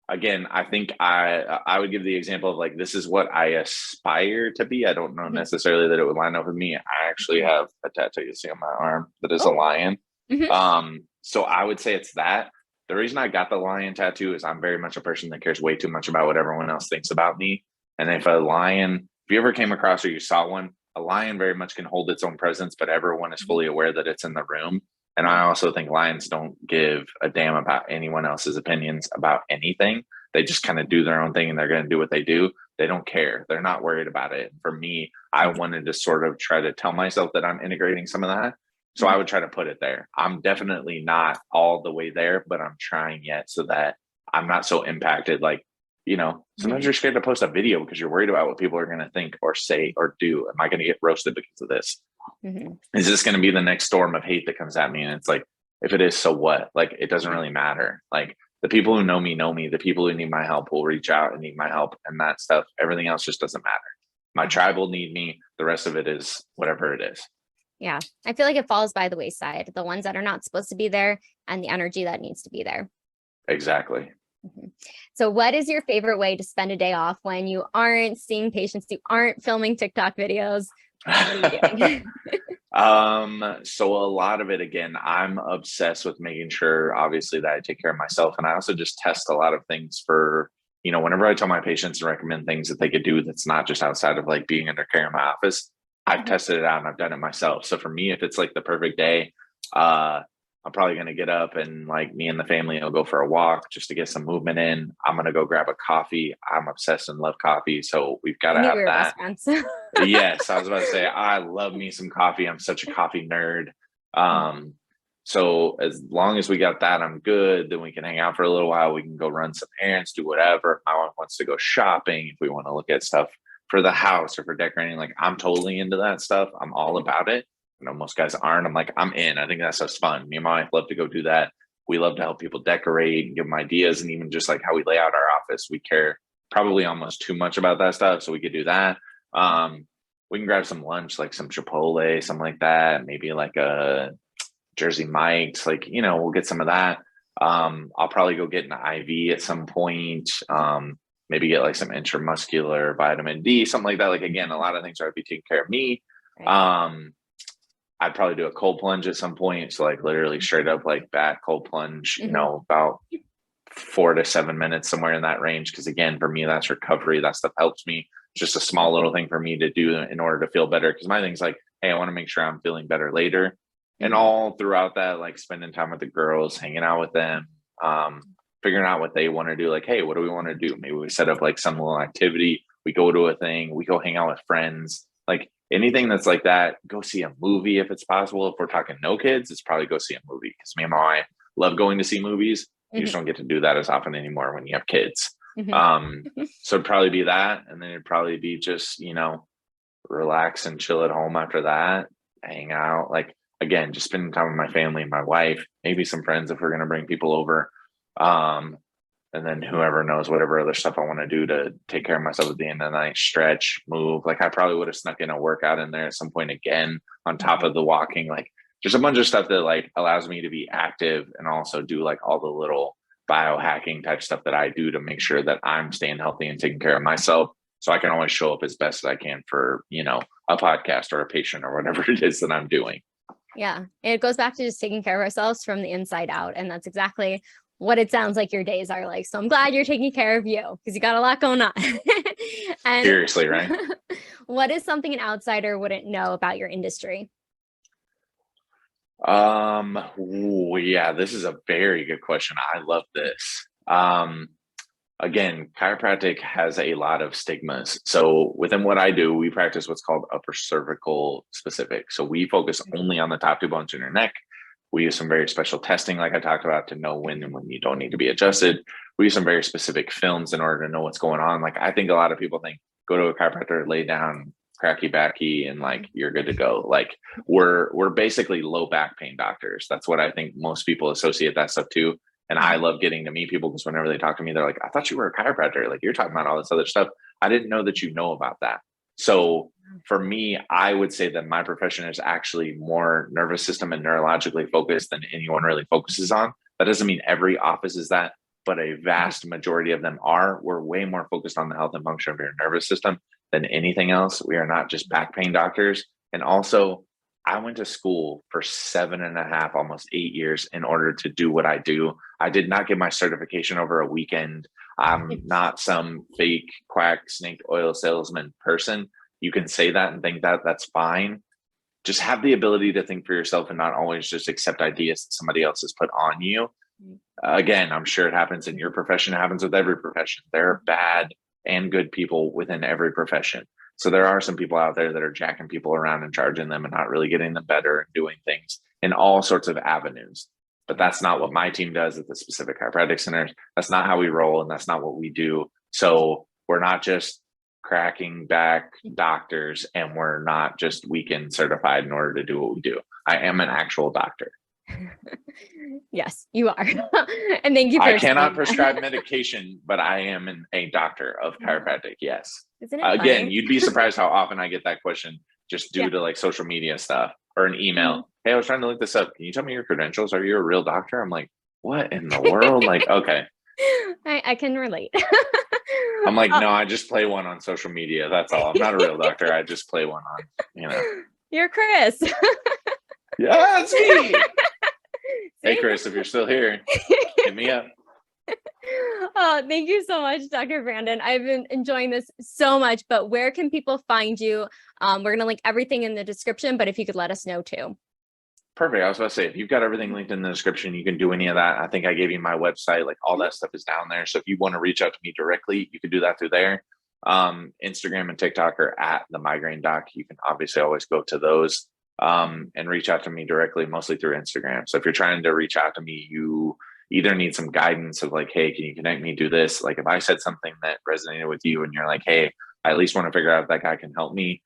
Again, I think I would give the example of like, this is what I aspire to be. I don't know Mhm. necessarily that it would line up with me. I actually have a tattoo you see on my arm that is a Oh. lion. Mhm. So I would say it's that. The reason I got the lion tattoo is I'm very much a person that cares way too much about what everyone else thinks about me. And if you ever came across or you saw one, a lion very much can hold its own presence, but everyone is fully aware that it's in the room. And I also think lions don't give a damn about anyone else's opinions about anything. They just kind of do their own thing and they're going to do what they do. They don't care. They're not worried about it. For me, I wanted to sort of try to tell myself that I'm integrating some of that. So I would try to put it there. I'm definitely not all the way there, but I'm trying yet so that I'm not so impacted. Like, sometimes you're scared to post a video because you're worried about what people are going to think or say or do. Am I going to get roasted because of this? Mhm. Is this going to be the next storm of hate that comes at me? And it's like, if it is, so what? Like, it doesn't really matter. Like, the people who know me know me. The people who need my help will reach out and need my help, and that stuff. Everything else just doesn't matter. My tribe will need me. The rest of it is whatever it is. Yeah. I feel like it falls by the wayside. The ones that are not supposed to be there and the energy that needs to be there. Exactly. Mhm. So what is your favorite way to spend a day off when you aren't seeing patients, you aren't filming TikTok videos? What are you doing? So a lot of it, again, I'm obsessed with making sure, obviously, that I take care of myself. And I also just test a lot of things for, whenever I tell my patients to recommend things that they could do that's not just outside of like being under care in my office, I've tested it out and I've done it myself. So for me, if it's like the perfect day, I'm probably going to get up and like me and the family will go for a walk just to get some movement in. I'm going to go grab a coffee. I'm obsessed and love coffee. So we've got I to knew have we were best that. friends. Yes, I was about to say I love me some coffee. I'm such a coffee nerd. Um, so as long as we got that, I'm good. Then we can hang out for a little while. We can go run some errands, do whatever. If my wife wants to go shopping, if we want to look at stuff for the house or for decorating, like I'm totally into that stuff. I'm all about it. Most guys aren't. I'm like, I'm in. I think that stuff's fun. Me and my wife love to go do that. We love to help people decorate and give them ideas, and even just like how we lay out our office. We care probably almost too much about that stuff, so we could do that. We can grab some lunch, like some Chipotle, something like that. Maybe like a Jersey Mike's, like, we'll get some of that. I'll probably go get an IV at some point. Maybe get like some intramuscular vitamin D, something like that. Like, again, a lot of things are to be taking care of me. Right. I'd probably do a cold plunge at some point. So like literally straight up like back cold plunge, about 4 to 7 minutes, somewhere in that range. Cause again, for me, that's recovery. That stuff helps me. It's just a small little thing for me to do in order to feel better. Cause my thing's like, hey, I want to make sure I'm feeling better later. And all throughout that, like spending time with the girls, hanging out with them, figuring out what they want to do. Like, hey, what do we want to do? Maybe we set up like some little activity. We go to a thing. We go hang out with friends. Like anything that's like that. Go see a movie if it's possible. If we're talking no kids, it's probably go see a movie. Because me and my wife love going to see movies. You just don't get to do that as often anymore when you have kids. So it'd probably be that. And then it'd probably be just, relax and chill at home after that, hang out. Like, again, just spending time with my family and my wife, maybe some friends if we're going to bring people over. And then whoever knows whatever other stuff I want to do to take care of myself at the end of the night, stretch, move. Like I probably would have snuck in a workout in there at some point again on top of the walking. Like there's a bunch of stuff that like allows me to be active and also do like all the little biohacking type stuff that I do to make sure that I'm staying healthy and taking care of myself. So I can always show up as best as I can for, a podcast or a patient or whatever it is that I'm doing. Yeah. It goes back to just taking care of ourselves from the inside out. And that's exactly what it sounds like your days are like. So I'm glad you're taking care of you because you got a lot going on. And seriously, right? What is something an outsider wouldn't know about your industry? Yeah, this is a very good question. I love this. Again, chiropractic has a lot of stigmas. So within what I do, we practice what's called upper cervical specific. So we focus only on the top two bones in your neck. We use some very special testing, like I talked about, to know when and when you don't need to be adjusted. We use some very specific films in order to know what's going on. Like I think a lot of people think go to a chiropractor, lay down, cracky backy, and like you're good to go. Like we're basically low back pain doctors. That's what I think most people associate that stuff to. And I love getting to meet people because whenever they talk to me, they're like, I thought you were a chiropractor. Like you're talking about all this other stuff. I didn't know that you know about that. So for me, I would say that my profession is actually more nervous system and neurologically focused than anyone really focuses on. That doesn't mean every office is that, but a vast majority of them are. We're way more focused on the health and function of your nervous system than anything else. We are not just back pain doctors. And also, I went to school for 7.5, almost 8 years in order to do what I do. I did not get my certification over a weekend. I'm not some fake quack snake oil salesman person. You can say that and think that that's fine. Just have the ability to think for yourself and not always just accept ideas that somebody else has put on you. Again, I'm sure it happens in your profession. It happens with every profession. There are bad and good people within every profession. So there are some people out there that are jacking people around and charging them and not really getting them better and doing things in all sorts of avenues. But that's not what my team does at the specific chiropractic centers. That's not how we roll, and that's not what we do. So we're not just cracking back doctors, and we're not just weekend certified in order to do what we do. I am an actual doctor. Yes, you are. And thank you for I cannot prescribe medication, but I am a doctor of chiropractic. Yes. Isn't it Again, funny? you'd be surprised how often I get that question just due to like social media stuff or an email. Hey, I was trying to look this up. Can you tell me your credentials? Are you a real doctor? I'm like, what in the world? Like, okay. I can relate. I'm like, no, I just play one on social media. That's all. I'm not a real doctor. I just play one on, You're Chris. Yeah, that's me. Hey, Chris, if you're still here, hit me up. Oh, thank you so much, Dr. Brandon. I've been enjoying this so much, but where can people find you? We're going to link everything in the description, but if you could let us know too. Perfect. I was about to say, if you've got everything linked in the description, you can do any of that. I think I gave you my website, like all that stuff is down there. So if you want to reach out to me directly, you can do that through there. Instagram and TikTok are at the Migraine Doc. You can obviously always go to those and reach out to me directly, mostly through Instagram. So if you're trying to reach out to me, you either need some guidance of like, hey, can you connect me, do this? Like if I said something that resonated with you and you're like, hey, I at least want to figure out if that guy can help me.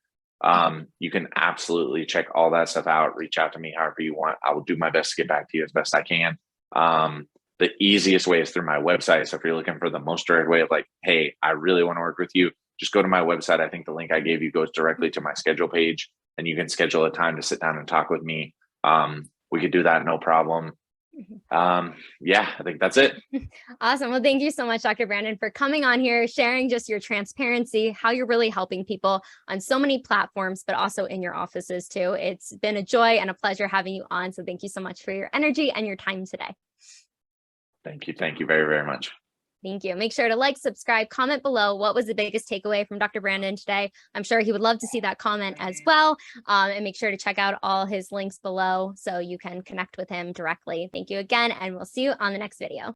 You can absolutely check all that stuff out. Reach out to me however you want. I will do my best to get back to you as best I can. The easiest way is through my website. So if you're looking for the most direct way of like, hey, I really want to work with you, just go to my website. I think the link I gave you goes directly to my schedule page, and you can schedule a time to sit down and talk with me. We could do that, no problem. Yeah, I think that's it. Awesome. Well, thank you so much, Dr. Brandon, for coming on here, sharing just your transparency, how you're really helping people on so many platforms, but also in your offices too. It's been a joy and a pleasure having you on. So thank you so much for your energy and your time today. Thank you. Thank you very, very much. Thank you. Make sure to like, subscribe, comment below. What was the biggest takeaway from Dr. Brandon today? I'm sure he would love to see that comment as well. And make sure to check out all his links below so you can connect with him directly. Thank you again, and we'll see you on the next video.